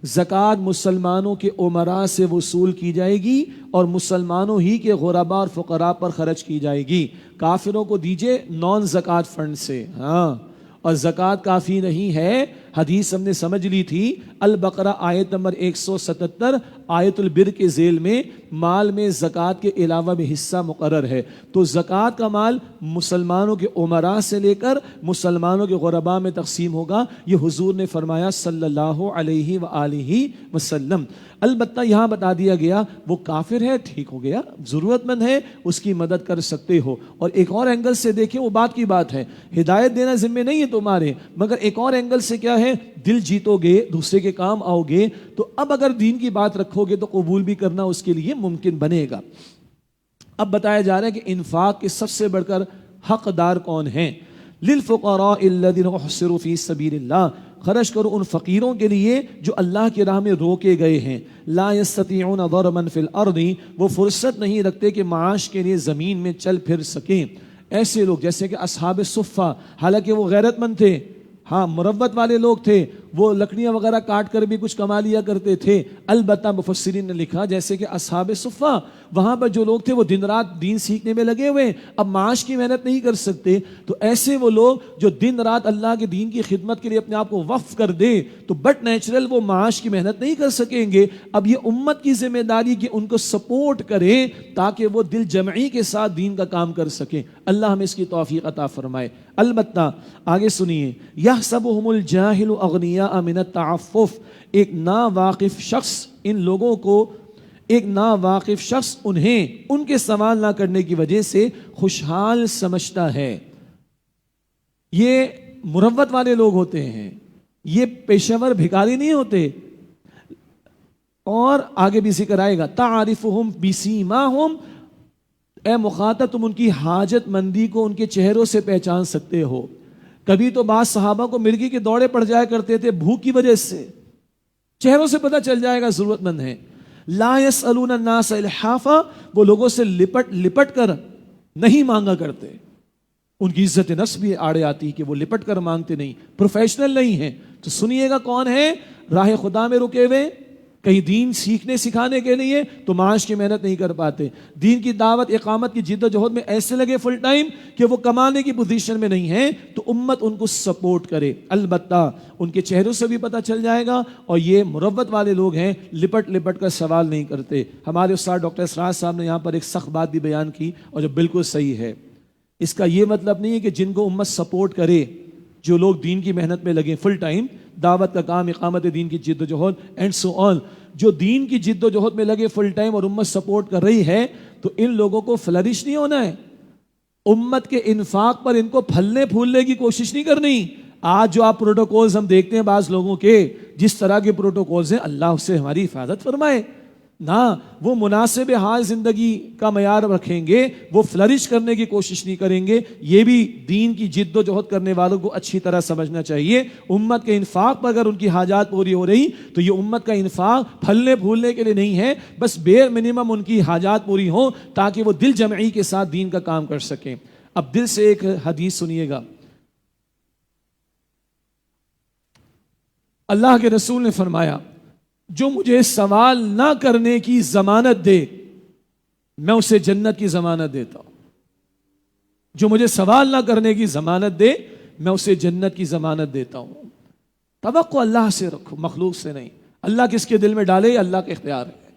زکوٰۃ مسلمانوں کے امراء سے وصول کی جائے گی اور مسلمانوں ہی کے غرباء اور فقراء پر خرچ کی جائے گی. کافروں کو دیجئے نان زکوٰۃ فنڈ سے. ہاں، اور زکوٰۃ کافی نہیں ہے. حدیث ہم نے سمجھ لی تھی، البقرہ آیت نمبر 177 آیت البر کے ذیل میں مال میں زکوٰۃ کے علاوہ بھی حصہ مقرر ہے. تو زکوٰۃ کا مال مسلمانوں کے امراء سے لے کر مسلمانوں کے غرباء میں تقسیم ہوگا، یہ حضور نے فرمایا صلی اللہ علیہ وآلہ وسلم. البتہ یہاں بتا دیا گیا وہ کافر ہے، ٹھیک ہو گیا، ضرورت مند ہے، اس کی مدد کر سکتے ہو. اور ایک اور اینگل سے دیکھیں، وہ بات کی بات ہے، ہدایت دینا ذمہ نہیں ہے تمہارے، مگر ایک اور اینگل سے کیا ہے، دل جیتو گے، دوسرے کے کام آؤ گے، تو اب اگر دین کی بات رکھو گے تو قبول بھی کرنا اس کے لیے ممکن بنے گا. اب بتایا جا رہا ہے کہ انفاق کے سب سے بڑھ کر حقدار کون ہیں. للفقراء الذین احصروا فی سبیل اللہ، خرچ کرو ان فقیروں کے لیے جو اللہ کی راہ میں روکے گئے ہیں. لا یستطیعون ضربا فی الارض، وہ فرصت نہیں رکھتے کہ معاش کے لیے زمین میں چل پھر سکیں. ایسے لوگ جیسے کہ اصحاب صفہ، حالانکہ وہ غیرت مند تھے، ہاں مروت والے لوگ تھے، وہ لکڑیاں وغیرہ کاٹ کر بھی کچھ کما لیا کرتے تھے، البتہ مفسرین نے لکھا جیسے کہ اصحاب صفہ، وہاں پر جو لوگ تھے وہ دن رات دین سیکھنے میں لگے ہوئے، اب معاش کی محنت نہیں کر سکتے، تو ایسے وہ لوگ جو دن رات اللہ کے دین کی خدمت کے لیے اپنے آپ کو وقف کر دے تو بٹ نیچرل وہ معاش کی محنت نہیں کر سکیں گے۔ اب یہ امت کی ذمہ داری کہ ان کو سپورٹ کریں تاکہ وہ دل جمعی کے ساتھ دین کا کام کر سکیں۔ اللہ ہمیں اس کی توفیق عطا فرمائے۔ البتہ آگے سنیے، یحسبهم الجاہل اغنیاء من التعفف، ایک ناواقف شخص ان لوگوں کو، ایک ناواقف شخص انہیں ان کے سوال نہ کرنے کی وجہ سے خوشحال سمجھتا ہے۔ یہ مروت والے لوگ ہوتے ہیں، یہ پیشہ ور بھکاری نہیں ہوتے۔ اور آگے بھی ذکر آئے گا، تعارفہم بسیماہم، اے مخاطب تم ان کی حاجت مندی کو ان کے چہروں سے پہچان سکتے ہو۔ کبھی تو بعض صحابہ کو مرغی کے دوڑے پڑ جایا کرتے تھے بھوک کی وجہ سے، چہروں سے پتہ چل جائے گا ضرورت مند ہے۔ لا یسألون الناس الحافا، وہ لوگوں سے لپٹ کر نہیں مانگا کرتے، ان کی عزت نفس بھی آڑے آتی کہ وہ لپٹ کر مانگتے نہیں، پروفیشنل نہیں ہیں۔ تو سنیے گا کون ہے؟ راہ خدا میں رکے ہوئے، کہیں دین سیکھنے سکھانے کے لیے تو معاش کی محنت نہیں کر پاتے، دین کی دعوت اقامت کی جد و جہد میں ایسے لگے فل ٹائم کہ وہ کمانے کی پوزیشن میں نہیں ہیں، تو امت ان کو سپورٹ کرے۔ البتہ ان کے چہروں سے بھی پتہ چل جائے گا، اور یہ مروت والے لوگ ہیں، لپٹ کر سوال نہیں کرتے۔ ہمارے استاد ڈاکٹر اسرار صاحب نے یہاں پر ایک سخت بات بھی بیان کی اور جو بالکل صحیح ہے۔ اس کا یہ مطلب نہیں ہے کہ جن کو امت سپورٹ کرے، جو لوگ دین کی محنت میں لگے فل ٹائم، دعوت کا کام، اقامت دین کی جد و جہد اینڈ سو آن، جو دین کی جد و جہد میں لگے فل ٹائم اور امت سپورٹ کر رہی ہے، تو ان لوگوں کو فلرش نہیں ہونا ہے، امت کے انفاق پر ان کو پھلنے پھولنے کی کوشش نہیں کرنی۔ آج جو آپ پروٹوکولز ہم دیکھتے ہیں بعض لوگوں کے، جس طرح کے پروٹوکولز ہیں، اللہ اس سے ہماری حفاظت فرمائے نہ، وہ مناسب حال زندگی کا معیار رکھیں گے، وہ فلرش کرنے کی کوشش نہیں کریں گے۔ یہ بھی دین کی جد و جہد کرنے والوں کو اچھی طرح سمجھنا چاہیے۔ امت کے انفاق پر اگر ان کی حاجات پوری ہو رہی تو یہ امت کا انفاق پھلنے پھولنے کے لیے نہیں ہے، بس بیر منیمم ان کی حاجات پوری ہوں تاکہ وہ دل جمعی کے ساتھ دین کا کام کر سکیں۔ اب دل سے ایک حدیث سنیے گا، اللہ کے رسول نے فرمایا، جو مجھے سوال نہ کرنے کی ضمانت دے میں اسے جنت کی ضمانت دیتا ہوں۔ جو مجھے سوال نہ کرنے کی ضمانت دے میں اسے جنت کی ضمانت دیتا ہوں۔ توقع اللہ سے رکھو، مخلوق سے نہیں۔ اللہ کس کے دل میں ڈالے یہ اللہ کا اختیار ہے۔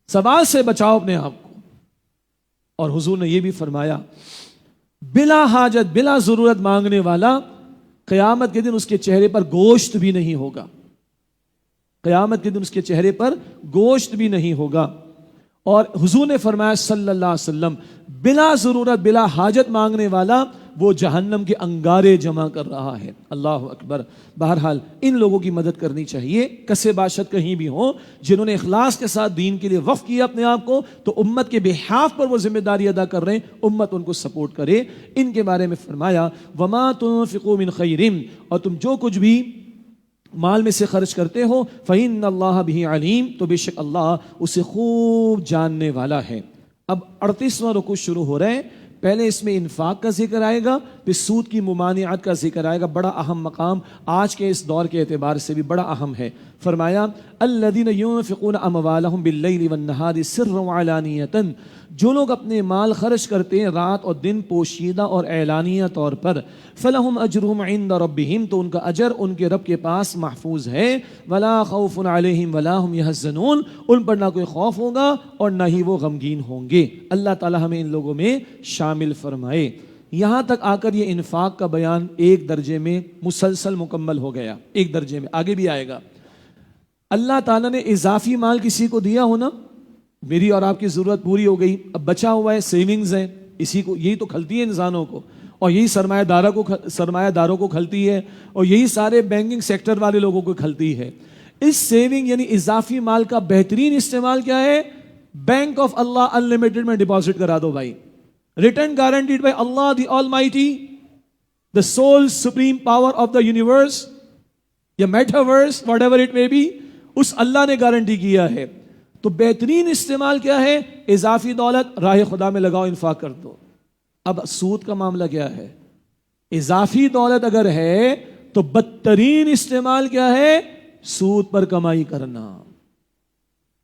سوال سے بچاؤ اپنے آپ کو۔ اور حضور نے یہ بھی فرمایا، بلا حاجت بلا ضرورت مانگنے والا قیامت کے دن اس کے چہرے پر گوشت بھی نہیں ہوگا، قیامت کے دن اس کے چہرے پر گوشت بھی نہیں ہوگا۔ اور حضور نے فرمایا صلی اللہ علیہ وسلم، بلا ضرورت بلا حاجت مانگنے والا وہ جہنم کے انگارے جمع کر رہا ہے۔ اللہ اکبر۔ بہرحال ان لوگوں کی مدد کرنی چاہیے، کسے باشد کہیں بھی ہوں، جنہوں نے اخلاص کے ساتھ دین کے لیے وقف کیا اپنے آپ کو، تو امت کے بحاف پر وہ ذمہ داری ادا کر رہے ہیں، امت ان کو سپورٹ کرے۔ ان کے بارے میں فرمایا، وما تنفقوا من خیر، اور تم جو کچھ بھی مال میں سے خرچ کرتے ہو، فإن اللہ بہ علیم، تو بے شک اللہ اسے خوب جاننے والا ہے۔ اب 38واں رکوع شروع ہو رہے ہیں۔ پہلے اس میں انفاق کا ذکر آئے گا، پھر سود کی ممانعت کا ذکر آئے گا، بڑا اہم مقام آج کے اس دور کے اعتبار سے بھی بڑا اہم ہے۔ فرمایا، الذین ينفقون اموالهم باللیل والنہار سرا وعلانیۃ، جو لوگ اپنے مال خرچ کرتے ہیں رات اور دن پوشیدہ اور اعلانیہ طور پر، فلہم اجرہم عند ربہم، تو ان کا اجر ان کے رب کے پاس محفوظ ہے، ولا خوف علیہم ولا ہم یحزنون، ان پر نہ کوئی خوف ہوگا اور نہ ہی وہ غمگین ہوں گے۔ اللہ تعالی ہمیں ان لوگوں میں شامل فرمائے۔ یہاں تک آ کر یہ انفاق کا بیان ایک درجے میں مسلسل مکمل ہو گیا، ایک درجے میں، آگے بھی آئے گا۔ اللہ تعالیٰ نے اضافی مال کسی کو دیا ہونا، میری اور آپ کی ضرورت پوری ہو گئی، اب بچا ہوا ہے، سیونگز ہیں، اسی کو یہی تو کھلتی ہے انسانوں کو، اور یہی سرمایہ داروں کو کھلتی ہے، اور یہی سارے بینکنگ سیکٹر والے لوگوں کو کھلتی ہے۔ اس سیونگ یعنی اضافی مال کا بہترین استعمال کیا ہے؟ بینک آف اللہ انلمیٹڈ میں ڈپازٹ کرا دو بھائی، return guaranteed by Allah the Almighty, the sole supreme power of the universe یا metaverse whatever it may be, اس اللہ نے گارنٹی کیا ہے۔ تو بہترین استعمال کیا ہے؟ اضافی دولت راہ خدا میں لگاؤ، انفاق کر دو۔ اب سود کا معاملہ کیا ہے؟ اضافی دولت اگر ہے تو بدترین استعمال کیا ہے؟ سود پر کمائی کرنا.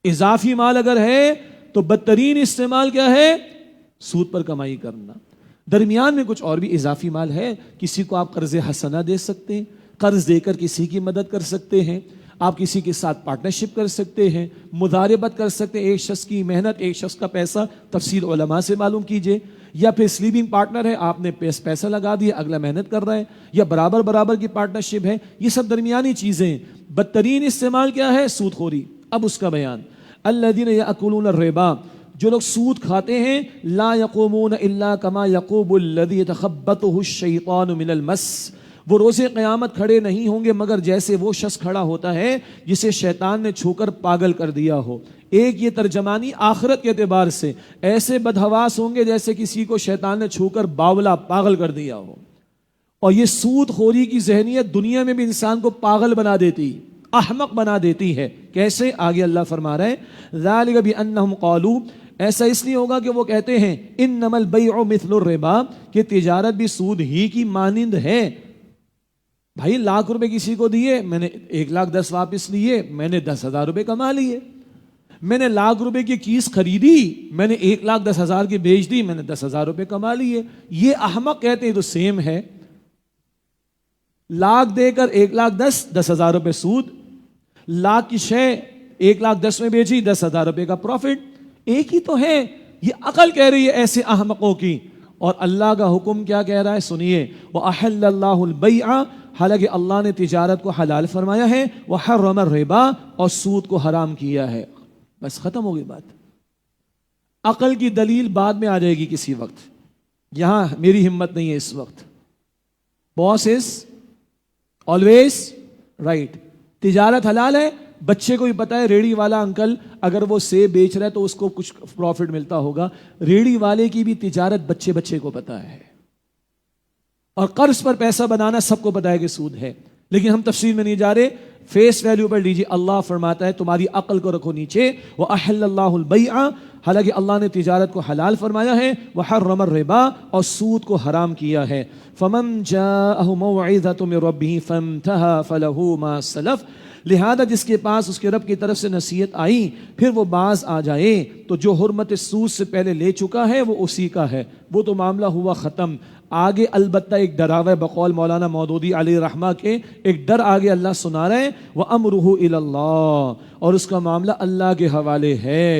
اضافی مال اگر ہے تو بدترین استعمال کیا ہے؟ سود پر کمائی کرنا. درمیان میں کچھ اور بھی اضافی مال ہے. کسی کو آپ قرض حسنہ دے سکتے ہیں، قرض دے کر کسی کی مدد کر سکتے ہیں، آپ کسی کے ساتھ پارٹنرشپ کر سکتے ہیں، مضاربت کر سکتے ہیں. ایک شخص کی محنت، ایک شخص کا پیسہ، تفصیل علماء سے معلوم کیجئے. یا پھر سلیپنگ پارٹنر ہے، آپ نے پیسہ لگا دیا، اگلا محنت کر رہا ہے. یا برابر برابر کی پارٹنرشپ ہے. یہ سب درمیانی چیزیں ہیں. بدترین استعمال کیا ہے؟ سود خوری. اب اس کا بیان، الذین یأکلون الربا، جو لوگ سود کھاتے ہیں، لا یقومون الا کما یقوم الذی یتخبطہ الشیطان من المس، وہ روز قیامت کھڑے نہیں ہوں گے مگر جیسے وہ شخص کھڑا ہوتا ہے جسے شیطان نے چھو کر پاگل کر دیا ہو. ایک یہ ترجمانی آخرت کے اعتبار سے، ایسے بدحواس ہوں گے جیسے کسی کو شیطان نے چھو کر باولا پاگل کر دیا ہو. اور یہ سود خوری کی ذہنیت دنیا میں بھی انسان کو پاگل بنا دیتی، احمق بنا دیتی ہے. کیسے؟ آگے اللہ فرما رہے ہیں ذالک بانہم قالوا، ایسا اس لیے ہوگا کہ وہ کہتے ہیں انما البیع مثل الربا، کہ تجارت بھی سود ہی کی مانند ہے. بھائی 1,00,000 روپے کسی کو دیے، میں نے 1,10,000 واپس لیے، میں نے 10,000 روپے کما لیے. میں نے 1,00,000 روپے کی چیز خریدی، میں نے 1,10,000 کی بیچ دی، میں نے 10,000 روپے کما لیے. یہ احمق کہتے ہیں تو سیم ہے. 1,00,000 دے کر 1,10,000، 10,000 روپے سود. 1,00,000 کی شے 1,10,000 میں بیچی، 10,000 روپے کا پروفٹ. ایک ہی تو ہے. یہ عقل کہہ رہی ہے ایسے احمقوں کی. اور اللہ کا حکم کیا کہہ رہا ہے؟ سنیے، وَأَحَلَّ اللَّهُ الْبَيْعَ، حالانکہ اللہ نے تجارت کو حلال فرمایا ہے، وَحَرَّمَ الرِّبَا، اور سود کو حرام کیا ہے. بس ختم ہو گئی بات. عقل کی دلیل بعد میں آ جائے گی کسی وقت، یہاں میری ہمت نہیں ہے اس وقت. باس از آلویز رائٹ. تجارت حلال ہے، بچے کو بھی پتا ہے ریڑھی والا انکل اگر وہ سیب بیچ رہا ہے تو اس کو کچھ پروفٹ ملتا ہوگا. ریڑھی والے کی بھی تجارت بچے کو پتا ہے. اور قرض پر پیسہ بنانا سب کو پتا ہے کہ سود ہے. لیکن ہم تفصیل میں نہیں جا رہے، فیس ویلیو پر لیجیے. اللہ فرماتا ہے تمہاری عقل کو رکھو نیچے. وَأَحَلَّ اللَّهُ الْبَيْعَ، حالانکہ اللہ نے تجارت کو حلال فرمایا ہے، وَحَرَّمَ الرِّبَا، اور سود کو حرام کیا ہے. فَمَنْ جَاءَهُ مَوْعِظَةٌ مِّن رَّبِّهِ فَانْتَهَىٰ فَلَهُ مَا سَلَفَ، لہذا جس کے پاس اس کے رب کی طرف سے نصیحت آئی پھر وہ باز آ جائے تو جو حرمت سود سے پہلے لے چکا ہے وہ اسی کا ہے، وہ تو معاملہ ہوا ختم. آگے البتہ ایک ڈراوا ہے بقول مولانا مودودی علیہ رحمہ کے، ایک ڈر آگے اللہ سنا رہے ہیں، وَأَمْرُهُ إِلَى اللَّهِ، اور اس کا معاملہ اللہ کے حوالے ہے.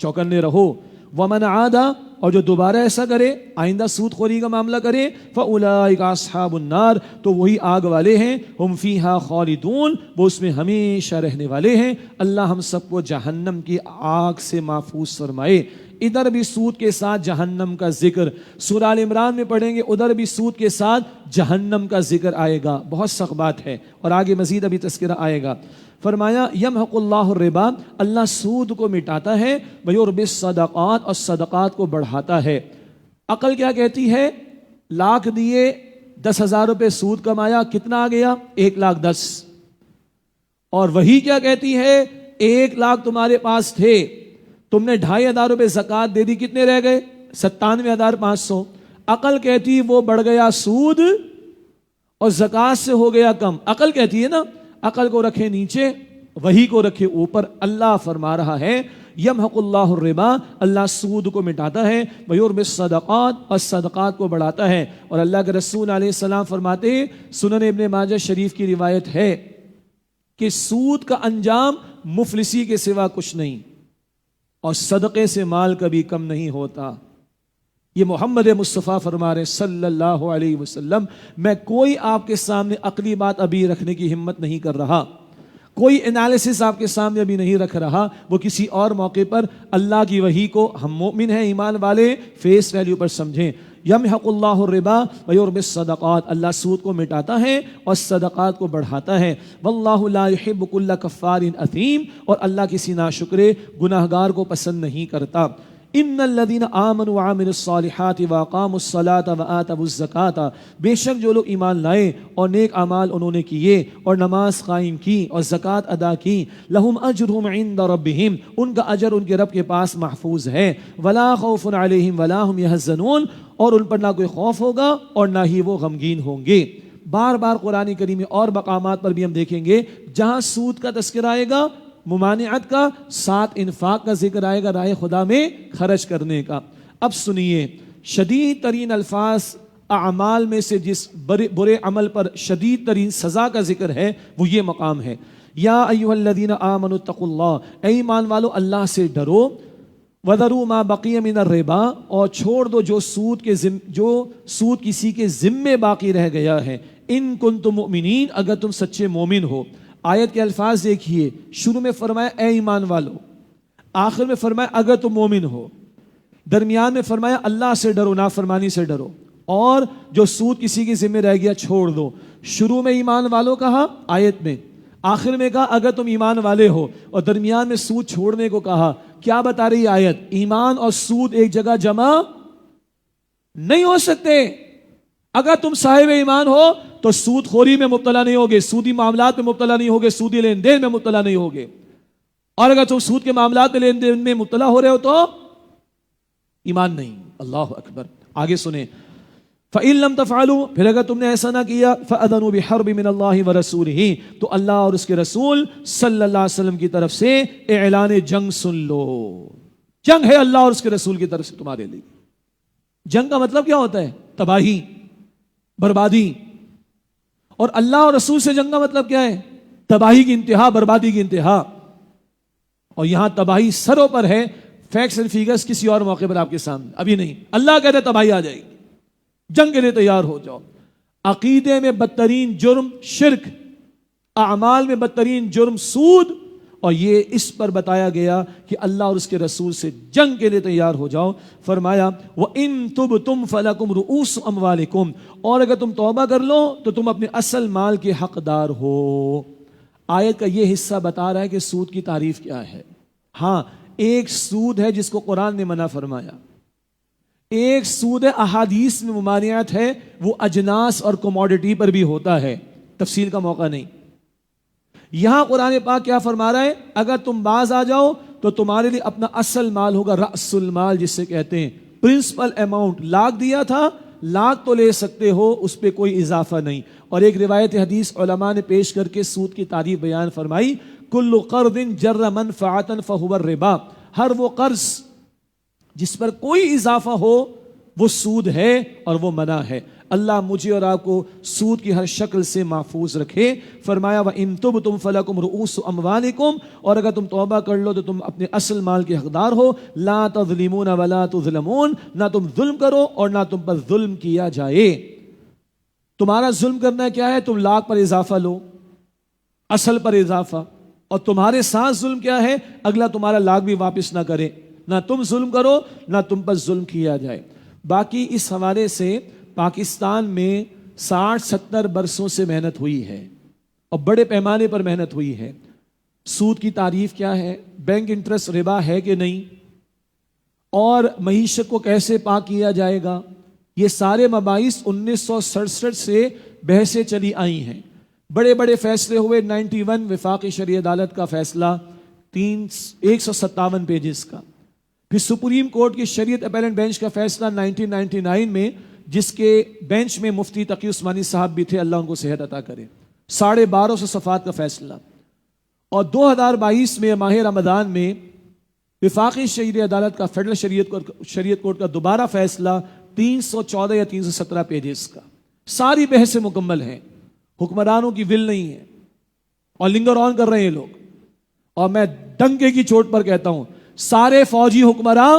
چوکنے رہو. وَمَنْ عَادَ، اور جو دوبارہ ایسا کرے، آئندہ سود خوری کا معاملہ کرے، فَأُولَٰئِكَ أَصْحَابُ النَّارِ، تو وہی آگ والے ہیں، ہم فیہا خالدون، وہ اس میں ہمیشہ رہنے والے ہیں. اللہ ہم سب کو جہنم کی آگ سے محفوظ فرمائے. ادھر بھی سود کے ساتھ جہنم کا ذکر، سورہ آل عمران میں پڑھیں گے، ادھر بھی سود کے ساتھ جہنم کا ذکر آئے گا. بہت سخت بات ہے، اور آگے مزید ابھی تذکرہ آئے گا. فرمایا یمحق اللہ الربا، اللہ سود کو مٹاتا ہے، ویربی الصدقات، اور صدقات کو بڑھاتا ہے. عقل کیا کہتی ہے؟ 1,00,000 دیے، 10,000 روپے سود کمایا، کتنا آ گیا؟ 1,10,000. اور وہی کیا کہتی ہے؟ 1,00,000 تمہارے پاس تھے، تم نے 2,500 روپے زکوٰۃ دے دی، کتنے رہ گئے؟ 97,500. عقل کہتی وہ بڑھ گیا سود اور زکوٰۃ سے ہو گیا کم. عقل کہتی ہے نا، عقل کو رکھے نیچے، وہی کو رکھے اوپر. اللہ فرما رہا ہے یمحق اللہ الربا، اللہ سود کو مٹاتا ہے، ویربی الصدقات، اور صدقات کو بڑھاتا ہے. اور اللہ کے رسول علیہ السلام فرماتے ہیں، سنن ابن ماجہ شریف کی روایت ہے کہ سود کا انجام مفلسی کے سوا کچھ نہیں، اور صدقے سے مال کبھی کم نہیں ہوتا. یہ محمد مصطفیٰ فرما رہے صلی اللہ علیہ وسلم. میں کوئی آپ کے سامنے عقلی بات ابھی رکھنے کی ہمت نہیں کر رہا، کوئی انالیسس آپ کے سامنے ابھی نہیں رکھ رہا، وہ کسی اور موقع پر اللہ کی وحی کو ہم مومن ہیں، ایمان والے، فیس ویلیو پر سمجھیں. یمحق اللہ الربا ویربی الصدقات، اللہ سود کو مٹاتا ہے اور صدقات کو بڑھاتا ہے. واللہ لا یحب کل کفار اثیم، اور اللہ کسی ناشکرے گناہگار کو پسند نہیں کرتا. ان الذین آمنوا وعملوا الصالحات واقاموا الصلاة وآتوا الزکاة، بے شک جو لوگ ایمان لائے اور نیک اعمال انہوں نے کیے اور نماز قائم کی اور زکوٰۃ ادا کی، لہم اجرہم عند ربہم، ان کا اجر ان کے رب کے پاس محفوظ ہے، ولا خوف علیہم ولا ہم یحزنون، اور ان پر نہ کوئی خوف ہوگا اور نہ ہی وہ غمگین ہوں گے۔ بار بار قرآن کریم میں اور مقامات پر بھی ہم دیکھیں گے جہاں سود کا تذکرہ آئے گا، ممانعت کا، ساتھ انفاق کا ذکر آئے گا، راہ خدا میں خرچ کرنے کا۔ اب سنیے، شدید ترین الفاظ اعمال میں سے جس برے عمل پر شدید ترین سزا کا ذکر ہے وہ یہ مقام ہے، یا ایھا الذین آمنوا اتقوا اللہ، اے ایمان والو اللہ سے ڈرو، وذروا ما بقی من الربا، اور چھوڑ دو جو سود کسی کے ذمے باقی رہ گیا ہے، ان کنتم مؤمنین، اگر تم سچے مومن ہو۔ آیت کے الفاظ دیکھیے، شروع میں فرمایا اے ایمان والو، آخر میں فرمایا اگر تم مومن ہو، درمیان میں فرمایا اللہ سے ڈرو، نافرمانی سے ڈرو، اور جو سود کسی کے ذمہ رہ گیا چھوڑ دو۔ شروع میں ایمان والو کہا آیت میں، آخر میں کہا اگر تم ایمان والے ہو، اور درمیان میں سود چھوڑنے کو کہا۔ کیا بتا رہی آیت؟ ایمان اور سود ایک جگہ جمع نہیں ہو سکتے۔ اگر تم صاحب ایمان ہو تو سود خوری میں مبتلا نہیں ہوگے، سودی معاملات میں مبتلا نہیں ہوگے، سودی لین دین میں مبتلا نہیں ہوگے، اور اگر تم سود کے معاملات میں لین دین میں مبتلا ہو رہے ہو تو ایمان نہیں۔ اللہ اکبر۔ آگے سنیں، فَإِن لَمْ تَفْعَلُوا، پھر اگر تم نے ایسا نہ کیا، فَأَذَنُوا بِحَرْبٍ مِّنَ اللَّهِ وَرَسُولِهِ، تو اللہ اور اس کے رسول صلی اللہ علیہ وسلم کی طرف سے اعلان جنگ سن لو۔ جنگ ہے اللہ اور اس کے رسول کی طرف سے تمہارے لیے۔ جنگ کا مطلب کیا ہوتا ہے؟ تباہی، بربادی۔ اور اللہ اور رسول سے جنگ کا مطلب کیا ہے؟ تباہی کی انتہا، بربادی کی انتہا۔ اور یہاں تباہی سروں پر ہے، فیکٹس اینڈ فیگرز کسی اور موقع پر آپ کے سامنے، ابھی نہیں۔ اللہ کہتے ہیں تباہی آ جائے گی، جنگ کے لیے تیار ہو جاؤ۔ عقیدے میں بدترین جرم شرک، اعمال میں بدترین جرم سود، اور یہ اس پر بتایا گیا کہ اللہ اور اس کے رسول سے جنگ کے لیے تیار ہو جاؤ۔ فرمایا وَإِن تُبْتُمْ فَلَكُمْ رُؤُوسُ أَمْوَالِكُمْ، اور اگر تم توبہ کر لو تو تم اپنے اصل مال کے حقدار ہو۔ آیت کا یہ حصہ بتا رہا ہے کہ سود کی تعریف کیا ہے۔ ہاں، ایک سود ہے جس کو قرآن نے منع فرمایا، ایک سود احادیث میں ممانعت ہے، وہ اجناس اور کموڈٹی پر بھی ہوتا ہے، تفصیل کا موقع نہیں۔ یہاں قرآن پاک کیا فرما رہا ہے؟ اگر تم باز آ جاؤ تو تمہارے لیے اپنا اصل مال ہوگا، رأس المال جس سے کہتے ہیں، پرنسپل اماؤنٹ، لاکھ دیا تھا، لاکھ تو لے سکتے ہو، اس پہ کوئی اضافہ نہیں۔ اور ایک روایت حدیث علماء نے پیش کر کے سود کی تعریف بیان فرمائی، کل قرض جر منفعۃ فہو الربا، ہر وہ قرض جس پر کوئی اضافہ ہو وہ سود ہے اور وہ منع ہے۔ اللہ مجھے اور آپ کو سود کی ہر شکل سے محفوظ رکھے۔ فرمایا وَإِن تُبْتُمْ فَلَكُمْ رُؤُوسُ أَمْوَالِكُمْ، اور اگر تم توبہ کر لو تو تم اپنے اصل مال کے حقدار ہو۔ لا تظلمون ولا تظلمون، نہ تم ظلم کرو اور نہ تم پر ظلم کیا جائے۔ تمہارا ظلم کرنا کیا ہے؟ تم لاکھ پر اضافہ لو، اصل پر اضافہ، اور تمہارے ساتھ ظلم کیا ہے؟ اگلا تمہارا لاکھ بھی واپس نہ کرے، نہ تم ظلم کرو نہ تم پر ظلم کیا جائے۔ باقی اس حوالے سے پاکستان میں 60-70 برسوں سے محنت ہوئی ہے اور بڑے پیمانے پر محنت ہوئی ہے۔ سود کی تعریف کیا ہے، بینک انٹرسٹ ربا ہے کہ نہیں، اور معیشت کو کیسے پاک کیا جائے گا، یہ سارے مباحث 1967 سے بحثیں چلی آئی ہیں۔ بڑے بڑے فیصلے ہوئے، 91 وفاقی شرعی عدالت کا فیصلہ 157 پیجز کا، پھر سپریم کورٹ کی شریعت اپیلنٹ بینچ کا فیصلہ 1999 میں، جس کے بینچ میں مفتی تقی عثمانی صاحب بھی تھے، اللہ ان کو صحت عطا کرے، 1250 صفحات کا فیصلہ۔ اور 2022 میں ماہ رمضان میں وفاقی شرعی عدالت کا فیڈرل شریعت کورٹ کا دوبارہ فیصلہ 314 یا 317 پیجز کا۔ ساری بحثیں مکمل ہیں، حکمرانوں کی ول نہیں ہے اور لنگر آن کر رہے ہیں لوگ۔ اور میں ڈنکے کی چوٹ پر کہتا ہوں، سارے فوجی حکمراں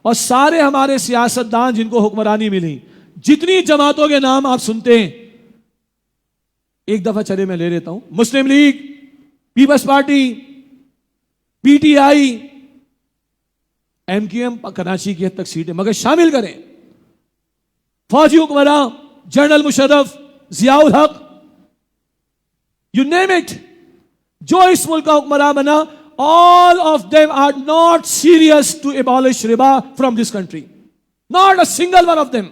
اور سارے ہمارے سیاستدان جن کو حکمرانی ملی، جتنی جماعتوں کے نام آپ سنتے ہیں، ایک دفعہ چلے میں لے لیتا ہوں، مسلم لیگ، پیپلز پارٹی، پی ٹی آئی، ایم کیو ایم کراچی کی حد تک سیٹیں مگر شامل کریں، فوجی حکمراں، general Musharraf, Zia ul Haq, you name it, جو اس ملک کا حکمراں بنا all of them are not serious to abolish riba from this country. Not a single one of them.